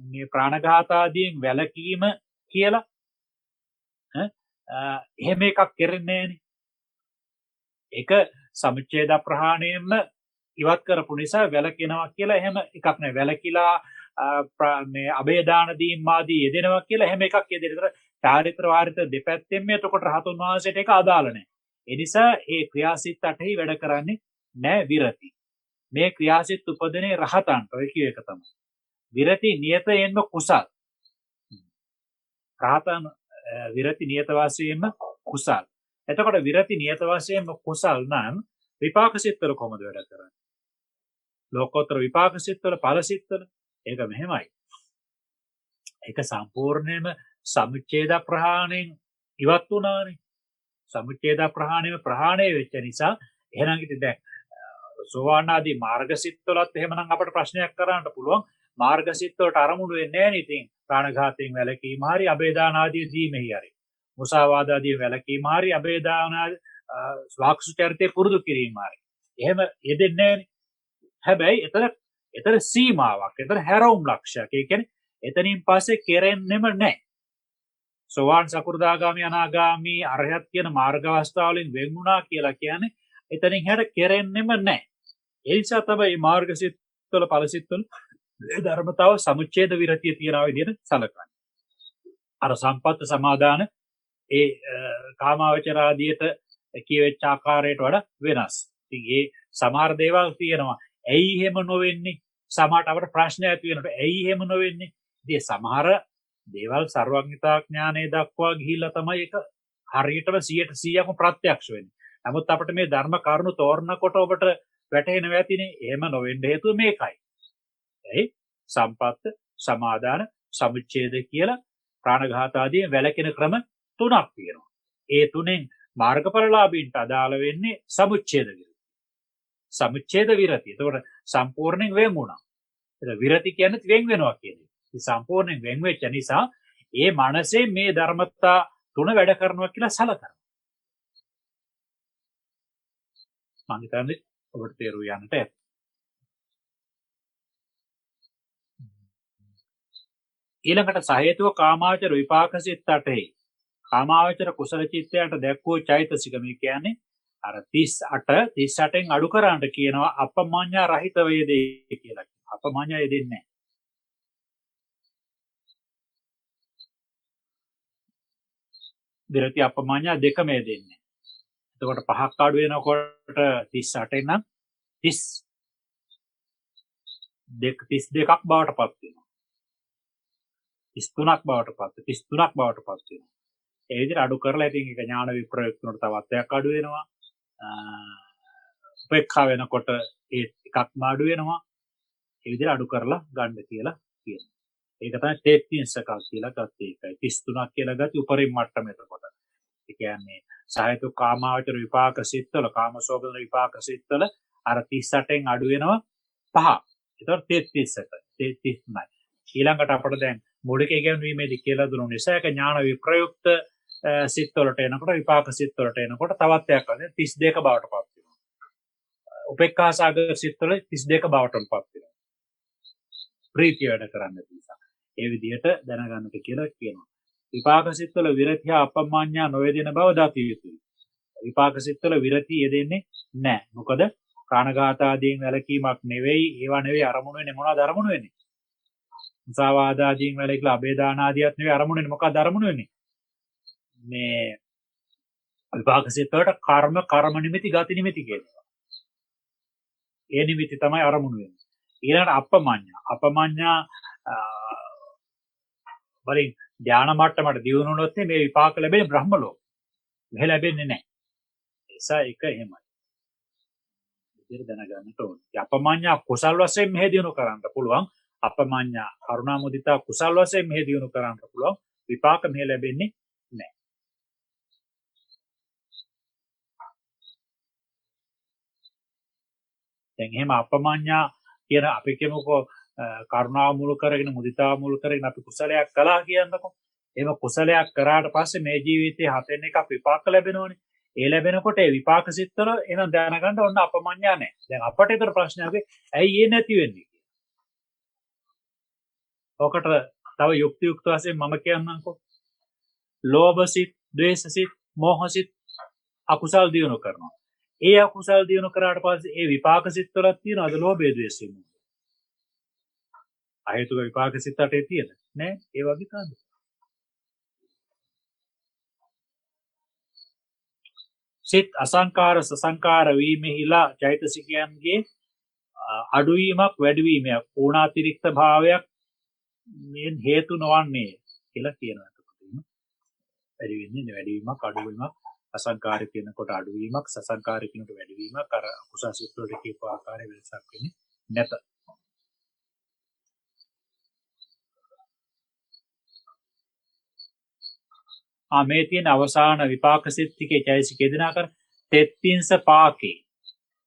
මේ ප්‍රාණඝාත ආදීන් වැළකීම කියලා එහෙම එකක් කරන්නේ නෑනේ. ඒක සමුච්ඡේද ප්‍රහාණයෙන්ම ඉවත් කරපු නිසා වැළකිනවා කියලා එහෙම එකක් නෑ. වැළකිලා මේ අබේදාන දීම් ආදී යෙදෙනවා කියලා එහෙම එකක් යෙදෙන. ඒතර චාරිත්‍ර වාරිත්‍ර දෙපැත්තෙන්ම එතකොට රහතුන් වහන්සේට ඒක අදාළ නෑ. ඒ නිසා මේ ක්‍රියාසිත 8හි වැඩ කරන්නේ නෑ විරති. මේ ක්‍රියාසිත උපදිනේ රහතන්ට ඔය කිය එක තමයි. විරති නියතයෙන්ම කුසල්. රහතන් විරති නියත වශයෙන්ම කුසල්. එතකොට විරති නියත වශයෙන්ම කුසල් නම් විපාක සිත්වල කොහොමද වැඩ කරන්නේ? ලෝකෝත්තර විපාක සිත්වල ඵල සිත්වල ඒක මෙහෙමයි. ඒක සම්පූර්ණයෙන්ම සමුච්ඡේද ප්‍රහාණයෙන් ඉවත් වුණානේ. සමුච්ඡේද ප්‍රහාණයම ප්‍රහාණය වෙච්ච නිසා එහෙනම් ඉතින් දැන් සෝවාන් ආදී මාර්ග සිත්වලත් එහෙමනම් අපිට ප්‍රශ්නයක් කරන්න පුළුවන්. මාර්ග සිත්වලට අරමුණු වෙන්නේ නැහැ නේ. ඉතින් ප්‍රාණඝාතයෙන් වැළකීම හරි අබේදාන ආදී දීමෙහි හරි. මුසාවාද ආදී වැළකීම හරි අබේදාන ස්වාක්ෂුචරිතේ පුරුදු කිරීම හරි. එහෙම යෙදෙන්නේ නැහැ නේ. හැබැයි එතන සීමාවක්. එතන හැරවුම් ලක්ෂයක්. ඒ කියන්නේ එතනින් පස්සේ කෙරෙන්නෙම නැහැ. සෝවාන් සකු르දාගාමි අනාගාමි අරහත් කියන මාර්ග අවස්ථාවලින් වෙන් වුණා කියලා කියන්නේ එතනින් හැර කෙරෙන්නෙම නැහැ. ඒ නිසා තමයි මාර්ගසිතවල ඵලසිතවල ඒ ධර්මතාව සමුච්ඡේද විරතිය තියනවා විදිහට සැලකන්නේ. අර සම්පත්ත සමාදාන ඒ කාමාවචර ආදියට කියවෙච්ච ආකාරයට වඩා වෙනස්. ඉතින් ඒ සමහර දේවල් තියෙනවා. ඇයි එහෙම නොවෙන්නේ? සමහරට අපට ප්‍රශ්න ඇති වෙනකොට ඇයි එහෙම නොවෙන්නේ? ඉතින් සමහර දේවල් සර්වඥතා ඥානයේ දක්වා ගිහිල්ලා තමයි ඒක හරියටම 100%ක්ම ප්‍රත්‍යක්ෂ වෙන්නේ. නමුත් අපිට මේ ධර්ම කරුණු තෝරනකොට ඔබට වැටහෙනවා ඇතිනේ එහෙම නොවෙන්න හේතුව මේකයි. එයි සම්පත්ත සමාදාන සමුච්ඡේද කියලා ප්‍රාණඝාත ආදී වැළකෙන ක්‍රම තුනක් තියෙනවා. ඒ තුනෙන් මාර්ගඵලලාභීන්ට අදාළ වෙන්නේ සමුච්ඡේද විරති. සමුච්ඡේද විරති. ඒතකොට සම්පූර්ණයෙන් වෙන් වුණා. ඒක විරති කියන්නේ වෙන් වෙනවා කියන්නේ. ඒ සම්පූර්ණයෙන් වෙන් වෙච්ච නිසා ඒ මනසේ මේ ධර්මතා තුන වැඩ කරනවා කියලා සලකනවා. මම හිතන්නේ ඔබට තේරුම් යන්නට ඇති. ඊළඟට සහේතුක කාමාවචර විපාක සිත් 8හි කාමාවචර කුසල චිත්තයට දැක්වූ චෛතසික මේ කියන්නේ අර 38න් අඩු කරාන්ට කියනවා අපමාඤ්ඤා රහිත වේදේ කියලා. අපමාඤ්ඤා යෙදෙන්නේ නැහැ. විරති අපමාඤ්ඤා දෙකම යෙදෙන්නේ. එතකොට 5ක් අඩු වෙනකොට 38න් නම් 32ක් බවට පත් වෙනවා. 33ක් බවට පත් 33ක් බවට පත් වෙනවා. ඒ විදිහට අඩු කරලා ඉතින් ඒක ඥාන විප්‍රයුක්ත වලට තවත් එකක් අඩු වෙනවා. උපේක්ෂා වෙනකොට ඒ එකක්ම අඩු වෙනවා. ඒ විදිහට අඩු කරලා ගන්න කියලා කියනවා. ඒක තමයි තේත්තිංසකක් කියලා ගත්තේ එකයි. 33ක් කියලා ගත්තේ උපරිම මට්ටම එතකොට. ඒ කියන්නේ සහේතු කාමාවචර විපාක සිත්වල කාමසෝබන විපාක සිත්වල අර 38න් අඩු වෙනවා 5. ඒතකොට 33යි. ඊළඟට අපිට දැන් මූලික ඉගෙනීමේදී කියලා දුන්නු නිසා ඒක ඥාන විප්‍රයුක්ත සිත් වලට එනකොට විපාක සිත් වලට එනකොට තවත් එකක් වශයෙන් 32 බවට පත් වෙනවා. උපේක්ඛා සාගත සිත් වල 32 බවට පත් වෙනවා. ප්‍රීතිය වැඩ කරන්න නිසා. ඒ විදිහට දැනගන්නට කියලා කියනවා. විපාක සිත් වල විරතිය අපමාඤ්ඤා නොවේදෙන බව දත යුතුයි. විපාක සිත් වල විරතිය යෙදෙන්නේ නැහැ. මොකද ප්‍රාණඝාත ආදීන් වැළකීමක් නෙවෙයි, ඒවා නෙවෙයි අරමුණු වෙන්නේ. මොනවද අරමුණු වෙන්නේ? මුසාවාද ආදීන් වැළකීලා අබේදාන ආදියත් නෙවෙයි අරමුණු වෙන්නේ. මොකක්ද අරමුණු වෙන්නේ? මේ විපාක සිත් වලට කර්ම නිමිති ගති නිමිති කියනවා. ඒ නිමිති තමයි අරමුණු වෙන්නේ. ඊළඟට අපමාඤ්ඤා වලින් ධානා මට්ටමට දියුණු වුණොත් මේ විපාක ලැබෙන්නේ බ්‍රහ්ම ලෝක. මෙහෙ ලැබෙන්නේ නැහැ. ඒසා එක එහෙමයි. විදිහට දැනගන්නට ඕනේ. අපමාඤ්ඤා කුසල් වශයෙන් මෙහෙ දියුණු කරන්න පුළුවන්. අපමාඤ්ඤා කරුණා මුදිතා කුසල් වශයෙන් මෙහෙ දියුණු කරන්න පුළුවන්. විපාක මෙහෙ ලැබෙන්නේ නැහැ. දැන් එහෙම අපමාඤ්ඤා කියන අපි කියමුකෝ කරුණාව මුල් කරගෙන මුදිතාව මුල් කරගෙන අපි කුසලයක් කළා කියන්නකො. එහෙම කුසලයක් කරාට පස්සේ මේ ජීවිතේ හතෙන් එකක් විපාක ලැබෙනවනේ. ඒ ලැබෙනකොට ඒ විපාක සිත්වල එහෙනම් දැනගන්න ඕන අපමාඤ්ඤා නැහැ. දැන් අපට ඒතර ප්‍රශ්නයක් ඇයි ඒ නැති වෙන්නේ කියලා. ඔකට තව යුක්තියුක්ත වශයෙන් මම කියන්නම්කෝ. ලෝභ සිත්, ද්වේෂ සිත්, මෝහ සිත් අකුසල් දියුණු කරනවා. ඒ අකුසල් දියුණු කරාට පස්සේ ඒ විපාක සිත් වලක් තියෙනවද ලෝභය, ද්වේෂය, මෝහය? අහේතුක විපාක සිත් අටේ තියෙන නෑ. ඒ වගේ තමයි. සිත් අසංකාර සසංකාර වීමෙහිලා චෛතසිකයන්ගේ අඩුවීමක් වැඩිවීමක් ඕනාතිරික්ත භාවයක් මේ හේතු නොවන්නේ කියලා කියනවා. වැඩි වෙන්නේ වැඩිවීමක් අඩුවීමක් අසංකාරික කියනකොට අඩුවීමක් සසංකාරික කියනකොට වැඩිවීමක් අර කුසල සිත් වලට කීප ආකාරයේ වෙනසක් වෙන්නේ නැත. මේ තියෙන අවසාන විපාක සිත් ටිකේ චෛතසිකේ දෙනාකර තෙත්තිංස පාකේ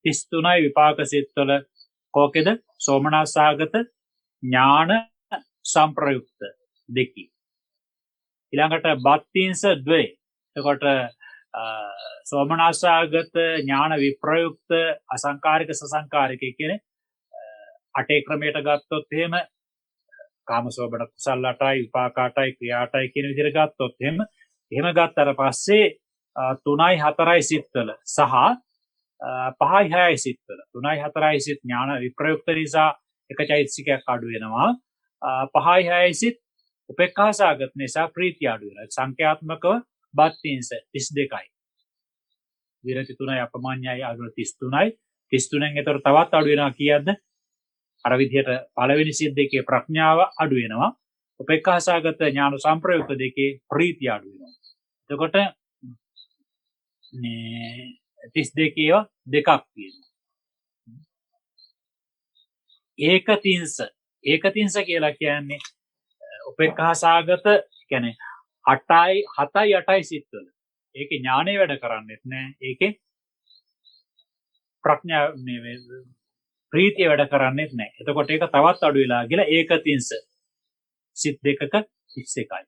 33යි විපාක සිත් වල කෝකෙද සෝමනස්සාගත ඥාන සම්ප්‍රයුක්ත දෙකි. ඊළඟට බත්තිංස ද්වේ. එතකොට සෝමනස්සාගත ඥාන විප්‍රයුක්ත අසංකාරික සසංකාරික කියන්නේ අටේ ක්‍රමයට ගත්තොත් එහෙම කාමසෝබන කුසල 8යි විපාක 8යි ක්‍රියා 8යි කියන විදිහට ගත්තොත් එහෙම ගත්තට පස්සේ 3යි 4යි සිත්වල සහ 5යි 6යි සිත්වල 3යි 4යි සිත් ඥාන විප්‍රයුක්ත නිසා එක චෛතසිකයක් අඩු වෙනවා. 5යි 6යි සිත් උපේක්ඛා සාගත නිසා ප්‍රීතිය අඩු වෙනවා. සංඛ්‍යාත්මකව බත්තිංස 32යි. විරති 3යි අපමාඤ්ඤයි අඩු 33යි. 33න් ඒතර තවත් අඩු වෙනවා කීයක්ද? අර විදිහට පළවෙනි සිත් දෙකේ ප්‍රඥාව අඩු වෙනවා. උපේක්ඛා සාගත ඥාන සම්ප්‍රයුක්ත දෙකේ ප්‍රීතිය අඩු වෙනවා. එතකොට මේ 32 දෙකක් තියෙනවා. ඒකතිංස කියලා කියන්නේ උපේක්ඛා සාගත කියන්නේ 8යි 7යි 8යි සිත්වල. ඒකේ ඥානෙ වැඩ කරන්නේත් නැහැ. ඒකේ ප්‍රඥා මේ ප්‍රීතිය වැඩ කරන්නේත් නැහැ. එතකොට ඒක තවත් අඩු වෙලා ගිහලා ඒකතිංස සිත් දෙකක 31යි.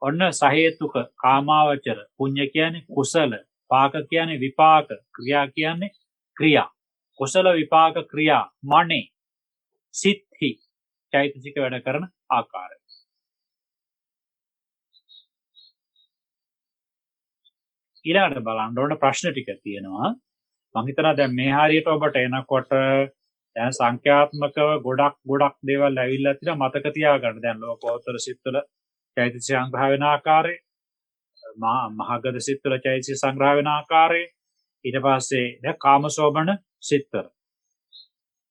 ඔන්න සහේතුක කාමාවචර පුඤ්ඤ කියන්නේ කුසල, පාක කියන්නේ විපාක, ක්‍රියා කියන්නේ ක්‍රියා. කුසල විපාක ක්‍රියා මනේ සිත්හි චෛතසික වැඩ කරන ආකාරය. ඊළඟට බලන්න ඕන ප්‍රශ්න ටික තියෙනවා. මම හිතනවා දැන් මේ හරියට ඔබට එනකොට දැන් සංඛ්‍යාත්මකව ගොඩක් දේවල් ඇවිල්ලා තියෙනවා මතක තියාගන්න. දැන් ලෝකෝත්තර සිත්වල චෛතසික සංග්‍රහ වෙන ආකාරය, මහගත සිත්වල චෛතසික සංග්‍රහ වෙන ආකාරය, ඊට පස්සේ දැන් කාමසෝබන සිත්වල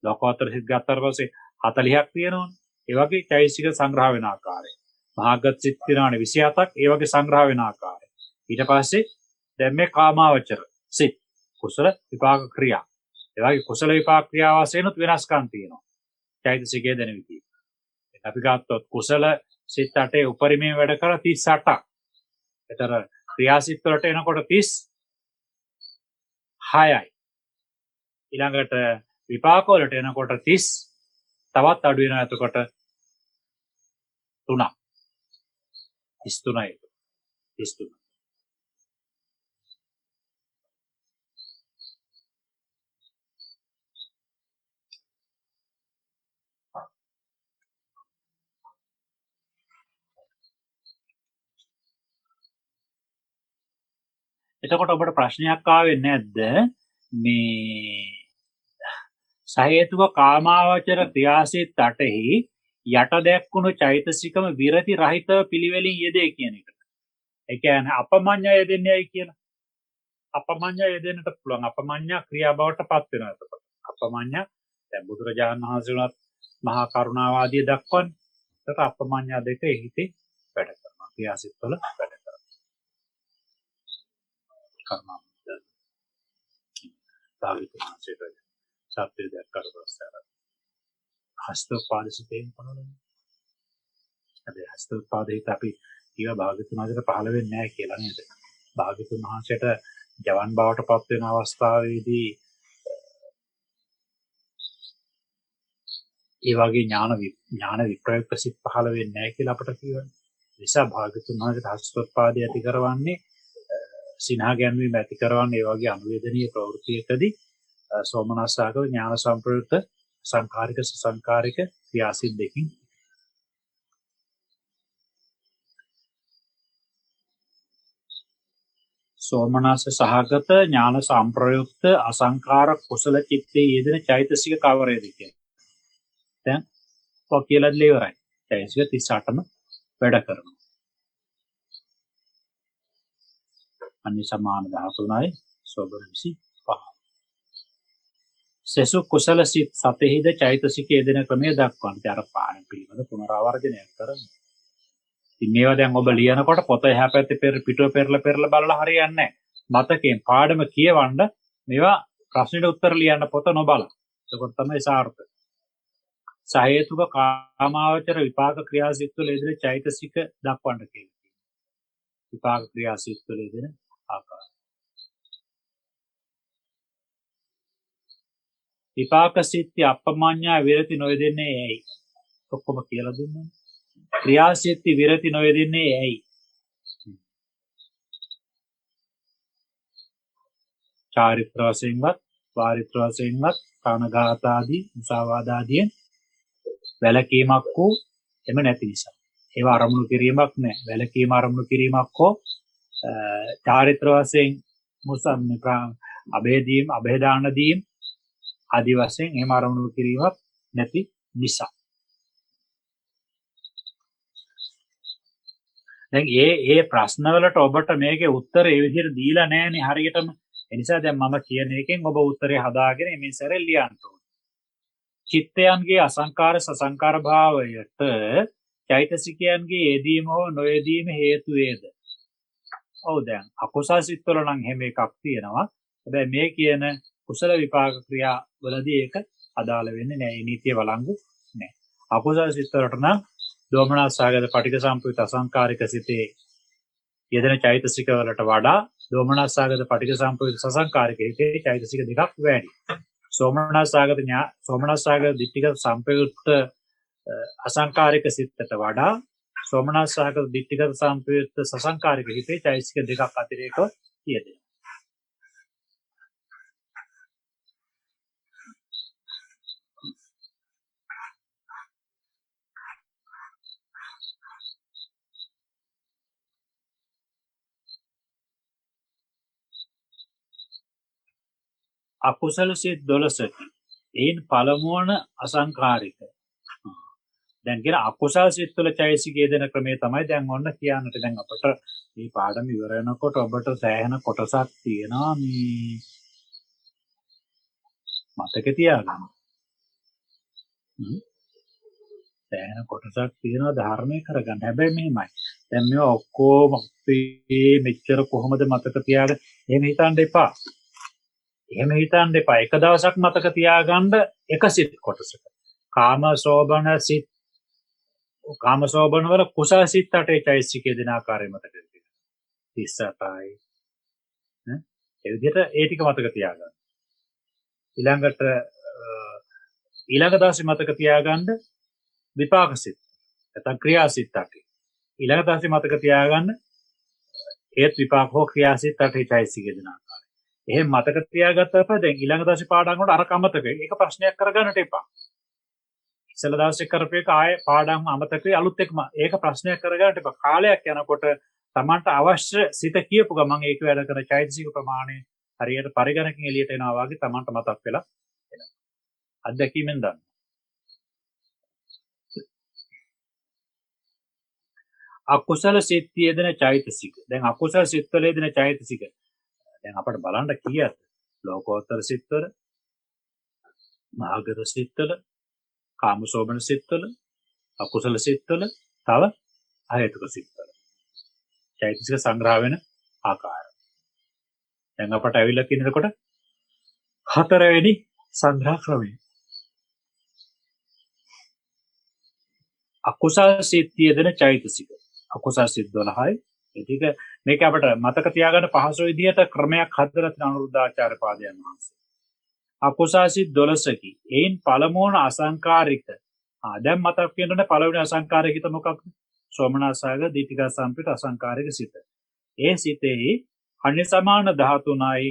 ලෝකෝත්තර සිත් ගත්තාට පස්සේ 40ක් තියෙනවනේ. ඒ වගේ චෛතසික සංග්‍රහ වෙන ආකාරය. මහගත සිත් තියෙනවානේ 27ක්. ඒ වගේ සංග්‍රහ වෙන ආකාරය. ඊට පස්සේ දැන් මේ කාමාවචර සිත් කුසල විපාක ක්‍රියා. ඒ වගේ කුසල විපාක ක්‍රියා වශයෙන්ුත් වෙනස්කම් තියෙනවා. චෛතසිකයේ දැන විදිහ. අපි ගත්තොත් කුසල සිත් 8 උපරිමයෙන් වැඩ කර 38ක්. ඒතර ක්‍රියා සිත් වලට එනකොට 36යි. ඊළඟට විපාක වලට එනකොට 30 තවත් අඩු වෙනවා. එතකොට 3ක්. 33යි. 33. එතකොට ඔබට ප්‍රශ්නයක් ආවේ නැද්ද මේ සහේතුක කාමාවචර ක්‍රියාසිත 8හි යට දැක්කුණු චෛතසිකම විරති රහිතව පිළිවෙලින් යෙදේ කියන එක. ඒ කියන්නේ අපමඤ්ඤය යෙදෙන්නේයි කියලා. අපමඤ්ඤය යෙදෙන්නට පුළුවන්. අපමඤ්ඤ ක්‍රියා බවට පත් වෙනවා එතකොට. අපමඤ්ඤ දැන් බුදුරජාණන් වහන්සේ උනත් මහා කරුණාවාදී දක්වන්නේ. ඒකට අපමඤ්ඤ දෙක හිතේ වැඩ කරනවා. ක්‍රියාසිත වල වැඩ කරනවා. කර්ම භාවිතමාසයට සත්‍ය දැක්කට පස්සේ හස්තෝපාදසිතෙන් පනවන්නේ. හැබැයි හස්තෝපාදිත අපි ඊව භාග්‍යතුන් වහන්සේට පහළ වෙන්නේ නැහැ කියලා නේද? භාග්‍යතුන් වහන්සේට ජවන් බවට පත් වෙන අවස්ථාවේදී ඒ වගේ ඥාන විප්‍රයුක්ත සිත් පහළ වෙන්නේ නැහැ කියලා අපට කියවනේ. නිසා භාග්‍යතුන් වහන්සේට හස්තෝපාදය ඇති කරවන්නේ සිනහ ගැන්වීම ඇති කරවන්නේ ඒ වගේ අනුවේදනීය ප්‍රවෘත්තියකදී සෝමනස්සාගව ඥාන සම්ප්‍රයුක්ත සංකාරික සසංකාරික ක්‍රියාසිත දෙකින් සෝමනස්ස සහගත ඥාන සම්ප්‍රයුක්ත අසංකාර කුසල චිත්තේ යෙදෙන චෛතසික කවරේද කියලා. දැන් ඔය කියලා දෙල ඉවරයි. චෛතසික 38ම වැඩ කරනවා. අනි සමාන 13යි සෝබන 25. සසු කුසල සිත් සතෙහිද චෛතසික යෙදෙන ක්‍රමය දක්වන්නේ. අර පාන පිළිවෙල පුනරාවර්ජනය කරනවා. ඉතින් මේවා දැන් ඔබ ලියනකොට පොත එහා පැත්තේ පිටුව පෙරලා බලලා හරියන්නේ නැහැ. මතකයෙන් පාඩම කියවන්න මේවා ප්‍රශ්නෙට උත්තර ලියන්න පොත නොබලා. ඒකට තමයි සාර්ථක. සහේතුක කාමාවචර විපාක ක්‍රියාසිත වල යෙදෙන චෛතසික දක්වන්න කියලා. විපාක ක්‍රියාසිත වල යෙදෙන ආකාරය. විපාක සිත්ති අපමඤ්ඤා විරති නොයෙදෙන්නේ ඇයි? ඔක්කොම කියලා දුන්නා. ක්‍රියාසිත්ති විරති නොයෙදෙන්නේ ඇයි? චාරිත්‍ර වශයෙන්වත් වාරිත්‍ර වශයෙන්වත් කාණඝාත ආදී මුසාවාද ආදීන් වැළකීමක් වූ එම නැති නිසා. ඒවා අරමුණු කිරීමක් නැහැ. වැළකීම අරමුණු කිරීමක් හෝ චාරිත්‍ර වශයෙන් අභේදීම් අභේදාන දීම් ආදී වශයෙන් එහෙම අරමුණු කිරීමක් නැති නිසා. දැන් ඒ ප්‍රශ්නවලට ඔබට මේකේ උත්තර ඒ විදිහට දීලා නැහැනේ හරියටම. ඒ නිසා දැන් මම කියන එකෙන් ඔබ උත්තරේ හදාගෙන මේ සැරේ ලියන්න ඕනේ. චිත්තයන්ගේ අසංකාර සසංකාර භාවයට චෛතසිකයන්ගේ යෙදීම හෝ නොයෙදීම හේතු වේද? ඔව් දැන් අකුසල සිත්වල නම් හැම එකක් තියෙනවා. හැබැයි මේ කියන කුසල විපාක ක්‍රියා වලදී ඒක අදාළ වෙන්නේ නැහැ. ඒ නීතිය වළංගු නැහැ. අකුසල සිත්වලට නම් දෝමනස්සාගත පටික සම්පයුත් අසංකාරික සිතේ යෙදෙන චෛතසික වලට වඩා දෝමනස්සාගත පටික සම්පයුත් සසංකාරික හිතේ චෛතසික දෙකක් වැඩි. සෝමනස්සාගත දිට්ඨික සම්පයුත් අසංකාරික සිතට වඩා සෝමනස්සාගත දිට්ඨික සම්පයුත් සසංකාරික හිතේ චෛතසික දෙකක් අතිරේකව යෙදෙනවා. අකුසල සිත් 12ක එයින් පළමුවන අසංකාරික. දැන් කියන අකුසල සිත් වල චෛතසික යෙදෙන ක්‍රමය තමයි දැන් ඔන්න කියන්නට. දැන් අපට මේ පාඩම ඉවර වෙනකොට ඔබට සෑහෙන කොටසක් තියෙනවා මේ මතක තියාගන්න. සෑහෙන කොටසක් තියෙනවා ධර්මයේ කරගන්න. හැබැයි මෙහෙමයි. දැන් මේවා ඔක්කොම මෙච්චර කොහොමද මතක තියාගන්න? එහෙම හිතන්න එපා. එහෙම හිතන්න එපා. එක දවසක් මතක තියාගන්න එක සිත් කොටසක. කාමසෝබන සිත් කාමසෝබන වල කුසල සිත් 8 චෛතසිකයේ දෙන ආකාරය මතක තියාගන්න. 38යි. ඒ විදිහට ඒ ටික මතක තියාගන්න. ඊළඟට ඊළඟ දවසේ මතක තියාගන්න විපාක සිත්. නැත්නම් ක්‍රියා සිත් 8. ඊළඟ දවසේ මතක තියාගන්න ඒත් විපාක හෝ ක්‍රියා සිත් 8 චෛතසිකයේ දෙන ආකාරය. එහෙම මතක තියාගත්තට දැන් ඊළඟ දවසේ පාඩම් වලට අර කමතකයි. ඒක ප්‍රශ්නයක් කරගන්නට එපා. ඉස්සෙල්ලා දවසේ කරපු එක ආයේ පාඩම් අමතකයි අලුත් එකම. ඒක ප්‍රශ්නයක් කරගන්නට එපා. කාලයක් යනකොට තමන්ට අවශ්‍ය සිත කියපු ගමන් ඒක වැඩ කරන චෛතසික ප්‍රමාණය හරියට පරිගණකකින් එළියට එනවා වගේ තමන්ට මතක් වෙලා එනවා. අත්දැකීමෙන් දන්න. අකුසල සිත් යෙදෙන චෛතසික. දැන් අකුසල සිත්වල යෙදෙන චෛතසික. දැන් අපිට බලන්න කීයද? ලෝකෝත්තර සිත්වල, මහාගත සිත්වල, කාමසෝබන සිත්වල, අකුසල සිත්වල, තව අහේතුක සිත්වල. චෛතසික සංග්‍රහ වෙන ආකාරය. දැන් අපට ඇවිල්ලා කියනකොට හතරවෙනි සංග්‍රහ ක්‍රමය. අකුසල සිත් යෙදෙන චෛතසික. අකුසල සිත් 12යි. ඒක මේක අපිට මතක තියාගන්න පහසු විදිහට ක්‍රමයක් හදලා තියෙන අනුරුද්ධාචාර්ය පාදයන් වහන්සේ. අකුසල සිත් 12කි. එයින් පළමුවන අසංකාරික. දැන් මතක් වෙනනේ පළවෙනි අසංකාරික හිත මොකක්ද? සෝමනස්සාග දීතික සම්පිත අසංකාරික සිත. ඒ සිතේ අන්‍ය සමාන 13යි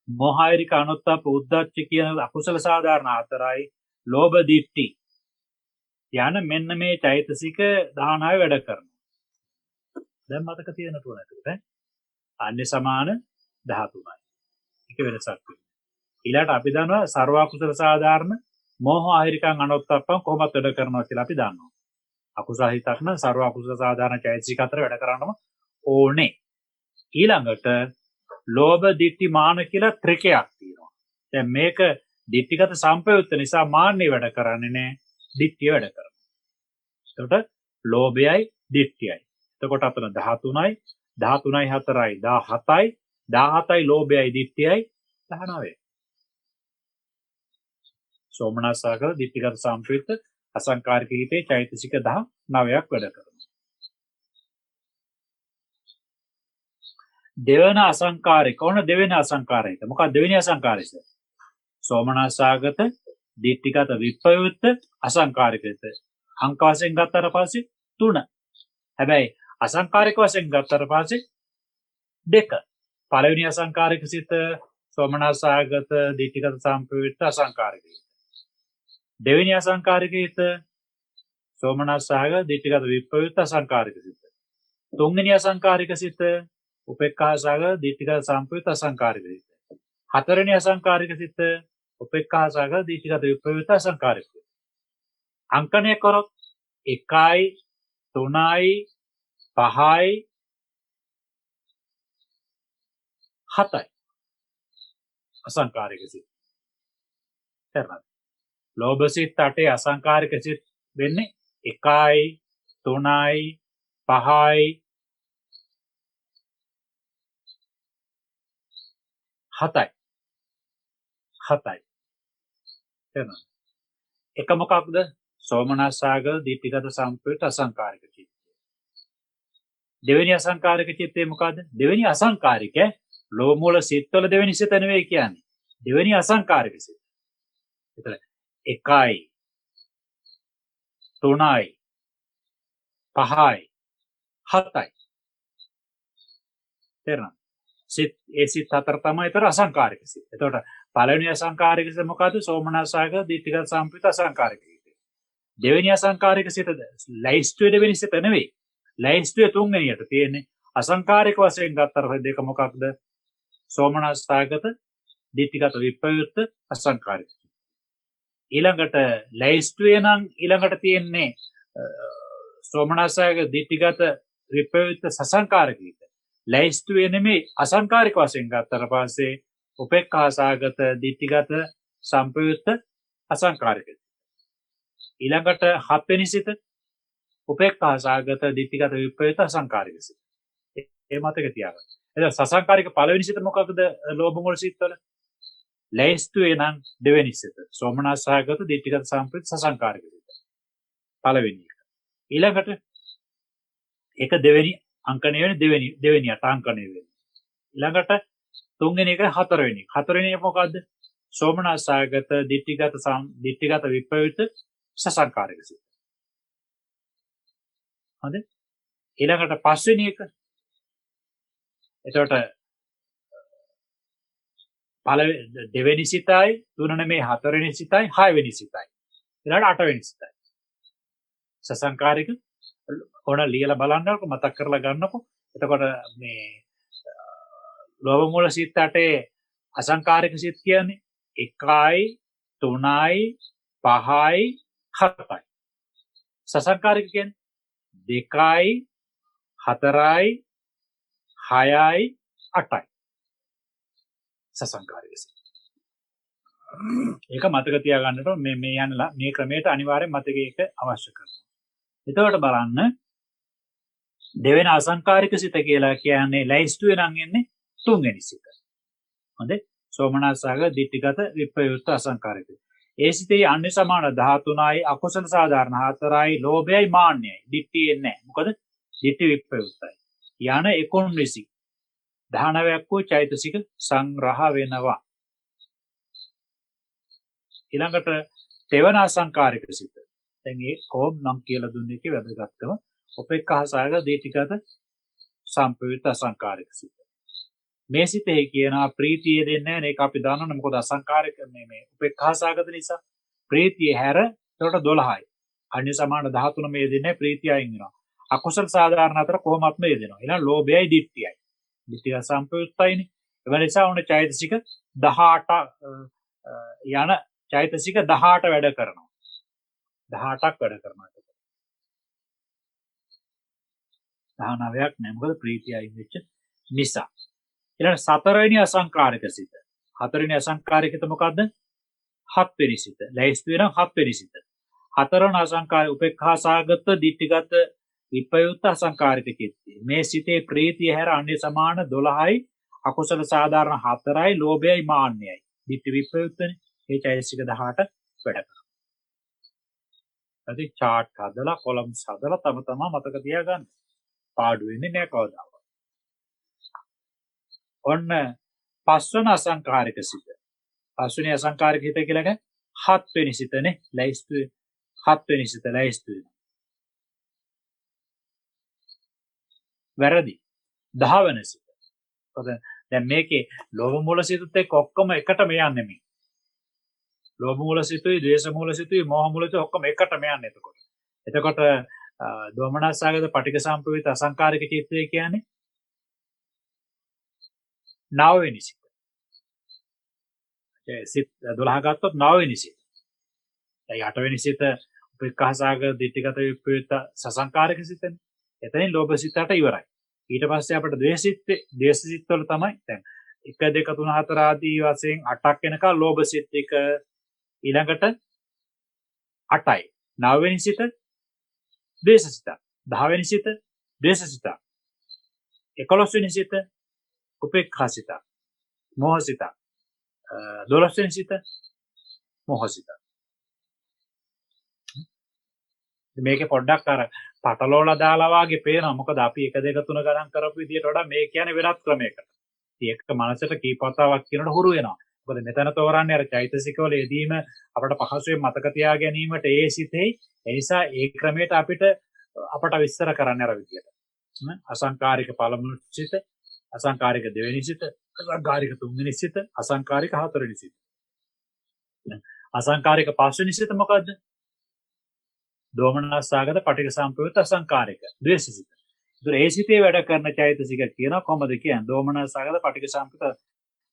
මොහයිරික අනුත්තප්ප උද්දච්ච කියන අකුසල සාධාරණ 4යි ලෝභ දිට්ඨි යන මෙන්න මේ චෛතසික 19 වැඩ කරනවා. දැන් මතක තියෙනට ඕන නේද? අන්‍ය සමාන 13යි. එක වෙනසක් තියෙනවා. ඊළාට අපි දන්නවා සර්වාකුසල සාධාරණ මෝහ ආහිරිකං අනුත්තප්පං කොහොමද වැඩ කරනවා කියලා අපි දන්නවා. අකුසල හිතක් නම් සර්වාකුසල සාධාරණ චෛතසික අතර වැඩ කරන්නම ඕනේ. ඊළඟට ලෝභ දිට්ඨි මාන කියලා ත්‍රිකයක් තියෙනවා. දැන් මේක දිට්ඨිගත සම්පයුත්ත නිසා මාන්නේ වැඩ කරන්නේ නැහැ. දිට්ඨිය වැඩ කරනවා. එතකොට ලෝභයයි දිට්ඨියයි. එතකොට අතන 13යි 13යි 4යි 17යි 17යි ලෝභයයි දිට්ඨියයි 19යි. සෝමනස්සාග දිට්ඨිගත සම්පයුත්ත අසංකාරික හිතේ චෛතසික 19ක් වැඩ කරනවා. දෙවන අසංකාරික ඕන දෙවෙනි අසංකාරික. මොකක්ද දෙවෙනි අසංකාරික? සෝමනස්සාගත දිට්ඨිගත විප්‍රයුක්ත අසංකාරිකත. අංක වශයෙන් ගත්තට පස්සේ 3. හැබැයි අසංකාරික වශයෙන් ගත්තට පස්සේ 2. පළවෙනි අසංකාරික සිත සෝමනස්සාගත දිට්ඨිගත සම්පයුක්ත අසංකාරික. දෙවෙනි අසංකාරික හිත සෝමනස්සාග දිට්ඨිගත විප්‍රයුක්ත අසංකාරික සිත. තුන්වෙනි අසංකාරික සිත උපේක්ඛාසාග දිට්ඨිගත සම්පයුක්ත අසංකාරික සිත. හතරවෙනි අසංකාරික සිත උපේක්ඛාසාග දිට්ඨිගත විප්‍රයුක්ත අසංකාරික සිත. අංකණය කරොත් 1යි 3යි 5යි 7යි අසංකාරික සිත. හරිද? ලෝභ සිත් 8 අසංකාරික සිත් වෙන්නේ 1යි 3යි 5යි 7යි 7යි. එනවා. එක මොකක්ද? සෝමනස්සාග දීප්තිගත සම්ප්‍රයුක්ත අසංකාරික චිත්ත. දෙවෙනි අසංකාරික චිත්තේ මොකද්ද? දෙවෙනි අසංකාරික ලෝභ මූල සිත්වල දෙවෙනි සිත නෙවෙයි කියන්නේ. දෙවෙනි අසංකාරික සිත. ඒතර 1යි 3යි 5යි 7යි. තේරෙනවද? සිත් ඒ සිත් හතර තමයි ඒතර අසංකාරික සිත්. එතකොට පළවෙනි අසංකාරික සිත මොකද්ද? සෝමනස්සාග දීප්තිගත සම්ප්‍රයුක්ත අසංකාරික සිත. දෙවෙනි අසංකාරික සිතද ලයිස්ට්ුවේ දෙවෙනි සිත නෙවෙයි. ලයිස්ට්ුවේ තුන්වෙනියට තියෙන්නේ අසංකාරික වශයෙන් ගත්තට දෙක මොකක්ද? සෝමනස්සාගත දීප්තිගත විප්‍රයුක්ත අසංකාරික. ඊළඟට ලයිස්ට්ුවේ නම් ඊළඟට තියෙන්නේ සෝමනස්සාග දීප්තිගත විප්‍රයුක්ත සසංකාරික. ලයිස්ට්ුවේ නෙමෙයි අසංකාරික වශයෙන් ගත්තට පස්සේ උපේක්ඛාසාගත දීප්තිගත සම්ප්‍රයුක්ත අසංකාරික. ඊළඟට 7 වෙනි සිත උපේක්ඛාසාගත දීප්තිගත විප්‍රයුක්ත අසංකාරික සිත. ඒ මතක තියාගන්න. එතකොට සසංකාරික පළවෙනි සිත මොකක්ද? ලෝභ මූල සිත්වල. ලයිස්ට්ුවේ නම් දෙවෙනි සිත සෝමනස්සාගත දීප්තිගත සම්ප්‍රයුක්ත සසංකාරික සිත. පළවෙනි එක. ඊළඟට ඒක දෙවෙනි අංකණය වෙන දෙවෙනියට අංකණය වෙන්නේ. ඊළඟට තුන්වෙනි එක හතරවෙනි. හතරවෙනි එක මොකද්ද? සෝමනස්සාගත දිට්ඨිගත විප්‍රයුක්ත සසංකාරික සිත. හරිද? ඊළඟට පස්වෙනි එක. එතකොට දෙවෙනි සිතයි තුන නෙමෙයි හතරවෙනි සිතයි හයවෙනි සිතයි. ඊළඟට අටවෙනි සිතයි. සසංකාරික ඕන ලියලා බලන්නකො මතක් කරලා ගන්නකො. එතකොට මේ ලෝභ මූල සිත් 8 අසංකාරික සිත් කියන්නේ 1යි 3යි 5යි 7යි. සසංකාරික කියන්නේ 2යි 4යි 6යි 8යි. සසංකාරික සිත්. ඒක මතක තියාගන්නට මේ යන මේ ක්‍රමයට අනිවාර්යෙන් මතකයක අවශ්‍ය කරනවා. එතකොට බලන්න දෙවෙනි අසංකාරික සිත කියලා කියන්නේ ලැයිස්තුවේ නම් එන්නේ තුන්වෙනි සිත. හොඳේ. සෝමනස්සාග දිට්ඨිගත විප්‍රයුක්ත අසංකාරික. ඒ සිතේ අන්‍ය සමාන 13යි අකුසල සාධාරණ 4යි ලෝභයයි මාන්නයයි. දිට්ඨිය නැහැ. මොකද දිට්ඨි විප්‍රයුක්තයි. යන 19 19ක් වූ චෛතසික සංග්‍රහ වෙනවා. ඊළඟට තෙවන අසංකාරික සිත. දැන් මේ කොහොම නම් කියලා දුන්නේ කේ වැදගත්කම උපේක්ඛාසාග දීටිගත සම්පයුක්ත අසංකාරික සිත. මේ සිතේ කියනවා ප්‍රීතිය දෙන්නේ නැහැ. ඒක අපි දන්නවනේ මොකද අසංකාරික මේ උපේක්ඛාසාගත නිසා ප්‍රීතිය හැර ඒකට 12යි. අන්‍ය සමාන 13 මේ දෙන්නේ ප්‍රීතිය අයින් වෙනවා. අකුසල සාධාරණ අතර කොහොමත් මේ දෙනවා. ඊළඟ ලෝභයයි දිට්ඨියයි. දිට්ඨිය සම්පයුක්තයිනේ. ඒ නිසා උන චෛතසික 18 යන චෛතසික 18 වැඩ කරනවා. 18ක් වැඩ කරනවා. 19ක් නෑ මොකද ප්‍රීතිය අයින් වෙච්ච නිසා. ඊළඟ සතරවෙනි අසංකාරික සිත. හතරවෙනි අසංකාරිකත මොකද්ද? හත්වෙනි සිත. ලැයිස්තු වෙන හත්වෙනි සිත. හතරවන අසංකාර උපේක්ඛාසාගත දිට්ඨිගත විපයුක්ත අසංකාරික චිත්තය. මේ සිතේ ප්‍රීතිය හැර අන්‍ය සමාන 12යි අකුසල සාධාරණ 4යි ලෝභයයි මාන්නයයි. දිට්ඨි විපයුක්තනේ. ඒ චෛතසික 18 වැඩ කරනවා. අද chart හදලා කොලම්ස් හදලා තම තමා මතක තියාගන්න. පාඩු වෙන්නේ නැහැ කවදාවත්. ඔන්න පස්වන අසංකාරික සිත. පස්වෙනි අසංකාරික හිත කියලා කියන්නේ හත්වෙනි සිතනේ. ලැයිස්තු හත්වෙනි සිත ලැයිස්තු වෙනවා. වැරදි. 10 වෙනි සිත. මොකද දැන් මේකේ ලෝභ මූල සිතත් එක්ක ඔක්කොම එකටම යන්නේ මේ. ලෝභ මූල සිතුයි, ද්වේෂ මූල සිතුයි, මෝහ මූල සිතුයි ඔක්කොම එකටම යන්නේ එතකොට. එතකොට දෝමනස්සාගත පටිඝ සම්පවිත අසංකාරික චිත්තය කියන්නේ 9 වෙනි සිත. සිත 12 ගත්තොත් 9 වෙනි සිත. ඒ 8 වෙනි සිත උපේක්ඛාසාගත දිට්ඨිගත විප්‍රයුක්ත සසංකාරික සිතනේ. එතනින් ලෝභ සිතට ඉවරයි. ඊට පස්සේ අපිට ද්වේෂ සිත් වල තමයි දැන් 1 2 3 4 ආදී වශයෙන් 8ක් වෙනකල් ලෝභ සිත් එක ඊළඟට 8යි. 9 වෙනි සිත ද්වේෂ සිත. 10 වෙනි සිත ද්වේෂ සිත. 11 වෙනි සිත උපේක්ඛා සිත. මෝහ සිත. 12 වෙනි සිත මෝහ සිත. මේකේ පොඩ්ඩක් අර පටලෝලා දාලා වාගේ පේනවා. මොකද අපි 1 2 3 ගණන් කරපු විදියට වඩා මේ කියන්නේ වෙනත් ක්‍රමයකට. ඉතින් ඒක මනසට කීපතාවක් කියනකොට හුරු වෙනවා. මොකද මෙතන තෝරන්නේ අර චෛතසිකවල යෙදීම අපට පහසුවෙන් මතක තියා ගැනීමට ඒ සිතේ ඒ නිසා ඒ ක්‍රමයට අපට විස්තර කරන්න අර විදියට. අසංකාරික පළමුව සිත, අසංකාරික දෙවෙනි සිත, අසංකාරික තුන්වෙනි සිත, අසංකාරික හතරවෙනි සිත. අසංකාරික පස්වෙනි සිත මොකද්ද? දෝමනස්සාගත පටිඝ සම්පයුක්ත අසංකාරික ද්වේෂ සිත. ඒතර ඒ සිතේ වැඩ කරන චෛතසික කියන කොහොමද කියන්නේ? දෝමනස්සාගත පටිඝ සම්පයුක්ත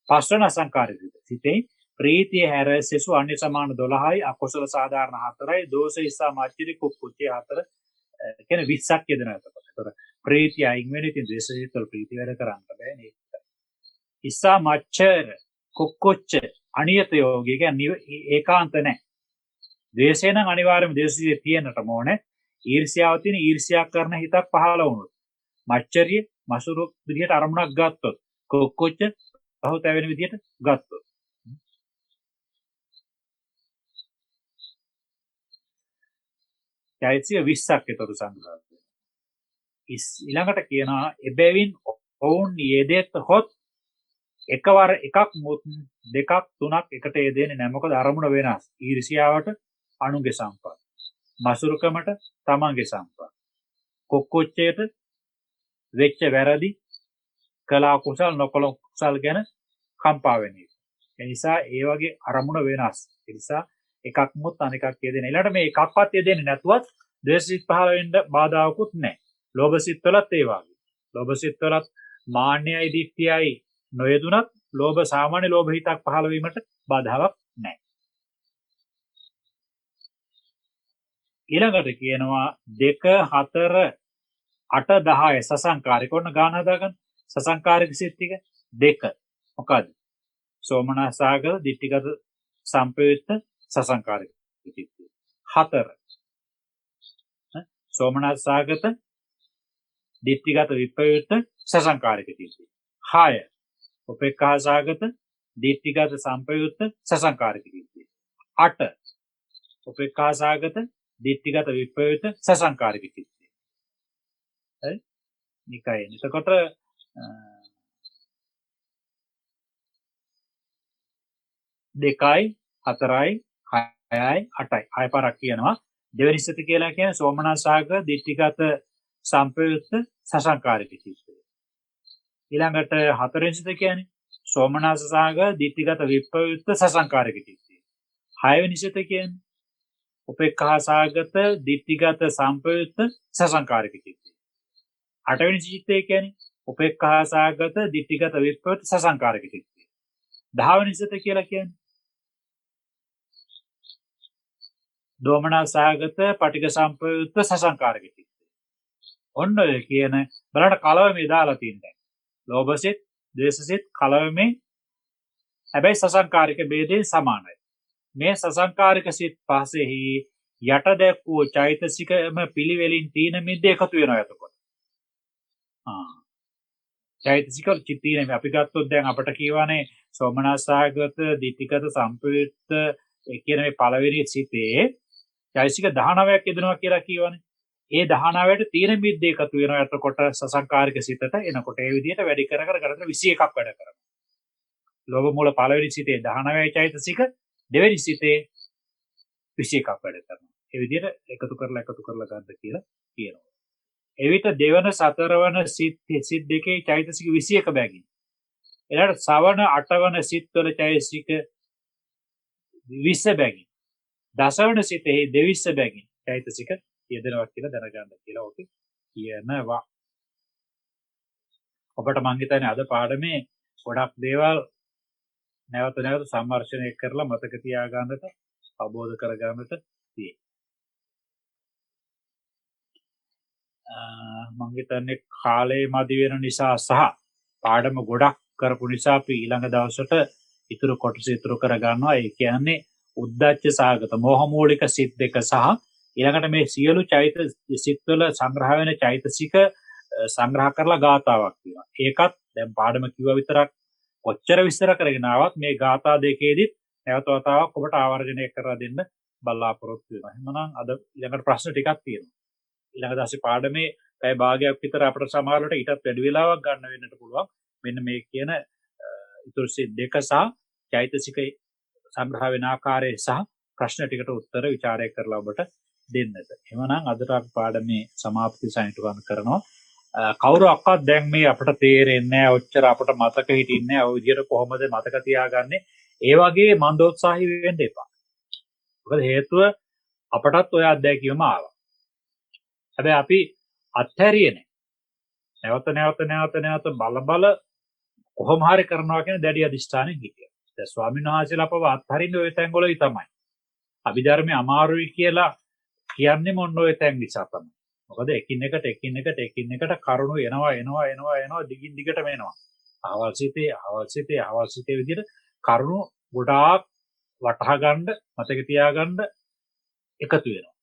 පස්වන අසංකාරික සිතේ ප්‍රීතිය හැර සෙසු අන්‍ය සමාන 12යි අකුසල සාධාරණ 4යි දෝෂ ඉස්සා මච්චරි කුක්කුච්චේ 4 කියන 20ක් යෙදෙනවා. ඒතර ප්‍රීතිය අයින් වෙන ඉතින් ද්වේෂ සිත වල ප්‍රීතිය වැඩ කරන්න බෑ නේද? ඉස්සා මච්චර කුක්කුච්ච අනියත යෝගී කියන්නේ ඒකාන්ත නැහැ. ද්වේෂය නම් අනිවාර්යයෙන්ම ද්වේෂය තියෙන්නටම ඕනේ. ඊර්ෂ්‍යාව තියෙන ඊර්ෂ්‍යා කරන හිතක් පහළ වුණොත්. මච්චරිය මසුරු විදිහට අරමුණක් ගත්තොත්. කුක්කුච්ච බහුතැවෙන විදිහට ගත්තොත්. චෛතසික 20ක් ඒතර සංග්‍රහ වෙනවා. ඊළඟට කියනවා එබැවින් ඔවුන් යෙදෙත් හොත් එකවර එකක් මුත් දෙකක් තුනක් එකට යෙදෙන්නේ නැහැ. මොකද අරමුණ වෙනස්. ඊර්ෂ්‍යාවට අනුගේ සම්පත්. මසුරුකමට තමන්ගේ සම්පත්. කුක්කුච්චයට වෙච්ච වැරදි කළා කුසල් නොකළ කුසල් ගැන කම්පා වෙන එක. ඒ නිසා ඒ වගේ අරමුණ වෙනස්. ඒ නිසා එකක් මුත් අනෙකක් යෙදෙන. ඊළඟට මේ එකක්වත් යෙදෙන්නේ නැතුවත් ද්වේෂසිත පහළ වෙන්න බාධාවකුත් නැහැ. ලෝභසිත වලත් ඒ වගේ. ලෝභසිත වලත් මාන්නයයි දික්තියයි නොයදුනත් ලෝභ සාමාන්‍ය ලෝභ හිතක් පහළ වීමට බාධාවක් නැහැ. ඊළඟට කියනවා 2 4 8 10 සසංකාරික. ඔන්න ගාන හදාගන්න. සසංකාරික සිත් ටික 2. මොකද්ද? සෝමනස්සාගත දිට්ඨිගත සම්පයුක්ත සසංකාරික සිත්. 4. සෝමනස්සාගත දිට්ඨිගත විප්‍රයුක්ත සසංකාරික සිත්. 6. උපේක්ඛාසාගත දිට්ඨිගත සම්පයුක්ත සසංකාරික සිත්. 8. උපේක්ඛාසාගත දිට්ඨිගත විප්‍රයුක්ත සසංකාරික සිත්. හරි? නිකයි. එතකොට 2යි 4යි 6යි 8යි 6 පාරක් කියනවා. දෙවෙනි සිත කියලා කියන්නේ සෝමනස්සාගත දිට්ඨිගත සම්පයුක්ත සසංකාරික සිත්. ඊළඟට 4වෙනි සිත කියන්නේ සෝමනස්සාගත දිට්ඨිගත විප්‍රයුක්ත සසංකාරික සිත්. 6වෙනි සිත කියන්නේ උපේක්ඛාසාගත දිට්ඨිගත සම්පයුක්ත සසංකාරික සිත්. 8වෙනි සිතේ කියන්නේ උපේක්ඛාසාගත දිට්ඨිගත විප්‍රයුක්ත සසංකාරික සිත්. 10වෙනි සිත කියලා කියන්නේ දෝමනසාගත පටිඝ සම්පයුක්ත සසංකාරික සිත්. ඔන්න ඔය කියන බලන්න කලවමේ දාලා තියෙනවා. ලෝභසිත, ද්වේෂසිත කලවමේ හැබැයි සසංකාරික ભેදයෙන් සමානයි. මේ සසංකාරික සිත් පහසෙහි යට දැක්වූ චෛතසිකම පිළිවෙලින් තීන මිද්ද එකතු වෙනවා එතකොට. චෛතසික චිත්තීන අපි ගත්තොත් දැන් අපිට කියවනේ සෝමනස්සාගත දිට්ඨිගත සම්පයුක්ත කියන මේ පළවෙනි සිතේ චෛතසික 19ක් යෙදෙනවා කියලා කියවනේ. ඒ 19ට තීන මිද්ද එකතු වෙනවා එතකොට සසංකාරික සිතට එනකොට ඒ විදිහට වැඩි කර කර ගන්න 21ක් වැඩ කරනවා. ලෝභ මූල පළවෙනි සිතේ 19යි චෛතසික, දෙවෙනි සිතේ 21ක් වැඩ කරනවා. ඒ විදිහට එකතු කරලා ගන්න කියලා කියනවා. එවිට දෙවන සතරවන සිත් දෙකේ චෛතසික 21 බැගින්. ඊළඟට සවන අටවන සිත්වල චෛතසික 20 බැගින්. දසවන සිතෙහි 22 බැගින් චෛතසික යෙදෙනවා කියලා දැනගන්න කියලා ඕකේ කියනවා. ඔබට මං හිතන්නේ අද පාඩමේ ගොඩක් දේවල් නැවත සම්මර්ෂණය කරලා මතක තියාගන්නට අවබෝධ කරගන්නට තියෙනවා. මං හිතන්නේ කාලේ මදි වෙන නිසා සහ පාඩම ගොඩක් කරපු නිසා අපි ඊළඟ දවසට ඉතුරු කොටස ඉතුරු කර ගන්නවා. ඒ කියන්නේ උද්දච්ච සාගත මෝහ මූලික සිත් දෙක සහ ඊළඟට මේ සියලු සිත්වල සංග්‍රහ වෙන චෛතසික සංග්‍රහ කරලා ගාතාවක් තියෙනවා. ඒකත් දැන් පාඩම කිව්වා විතරක් කොච්චර විස්තර කරගෙන ආවත් මේ ගාථා දෙකේදීත් නැවත වතාවක් ඔබට ආවර්ජනය කරලා දෙන්න බලාපොරොත්තු වෙනවා. එහෙනම් අද ඊළඟට ප්‍රශ්න ටිකක් තියෙනවා. ඊළඟ දවසේ පාඩමේ පැය භාගයක් විතර අපිට සමහරවිට ඊටත් වැඩි වෙලාවක් ගන්න වෙන්නට පුළුවන්. මෙන්න මේ කියන ඉතුරු සිත් දෙක සහ චෛතසික සංග්‍රහ වෙන ආකාරය සහ ප්‍රශ්න ටිකට උත්තර ਵਿਚාරය කරලා ඔබට දෙන්නට. එහෙනම් අදට අපි පාඩමේ සමාප්ති සනිටුකරණ කරනවා. කවුරු අක්කත් දැන් මේ අපිට තේරෙන්නේ නැහැ, ඔච්චර අපිට මතක හිටින්නේ නැහැ. ඔය විදිහට කොහොමද මතක තියාගන්නේ? ඒ වගේ මන්දෝත්සාහී වෙන්න එපා. මොකද හේතුව අපටත් ඔය අත්දැකීම ආවා. හැබැයි අපි අත්හැරියේ නැහැ. නැවත බල කොහොම හරි කරනවා කියන දැඩි අදිෂ්ඨානෙන් හිටියා. දැන් ස්වාමීන් වහන්සේලා අපව අත්හරින්නේ ওই තැන්වලයි තමයි. අභිධර්මයේ අමාරුයි කියලා කියන්නේ මොන ඔය තැන් නිසා තමයි. මොකද එකින් එකට කරුණු එනවා දිගින් දිගටම එනවා. අවල් සිතේ විදිහට කරුණු ගොඩාක් වටහා ගන්න, මතක තියාගන්න එකතු වෙනවා.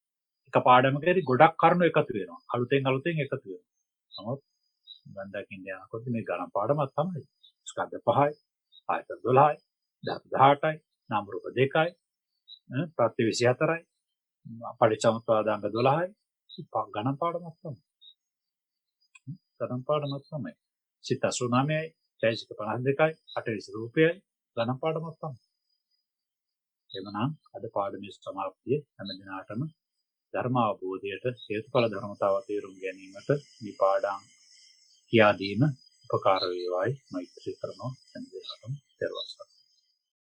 එක පාඩමකදී ගොඩක් කරුණු එකතු වෙනවා. අලුතෙන් එකතු වෙනවා. නමුත් මම දකින්න යනකොට මේ ගණන් පාඩමක් තමයි. ස්කන්ධ 5යි, ආයතන 12යි, ධාතු 18යි, නාම රූප 2යි, ප්‍රත්‍ය 24යි, පටිච්චසමුප්පාදාංග 12යි. ගණන් පාඩමක් තමයි. සිත 89යි, චෛතසික 52යි, 8 රූපයයි ගණන් පාඩමක් තමයි. එමනම් අද පාඩමේ සමාප්තිය හැම දිනාටම ධර්ම අවබෝධයට හේතුඵල ධර්මතාව තේරුම් ගැනීමට මේ පාඩම් කියා දීම උපකාර වේවායි මෛත්‍රී කරනවා හැම දිනාටම.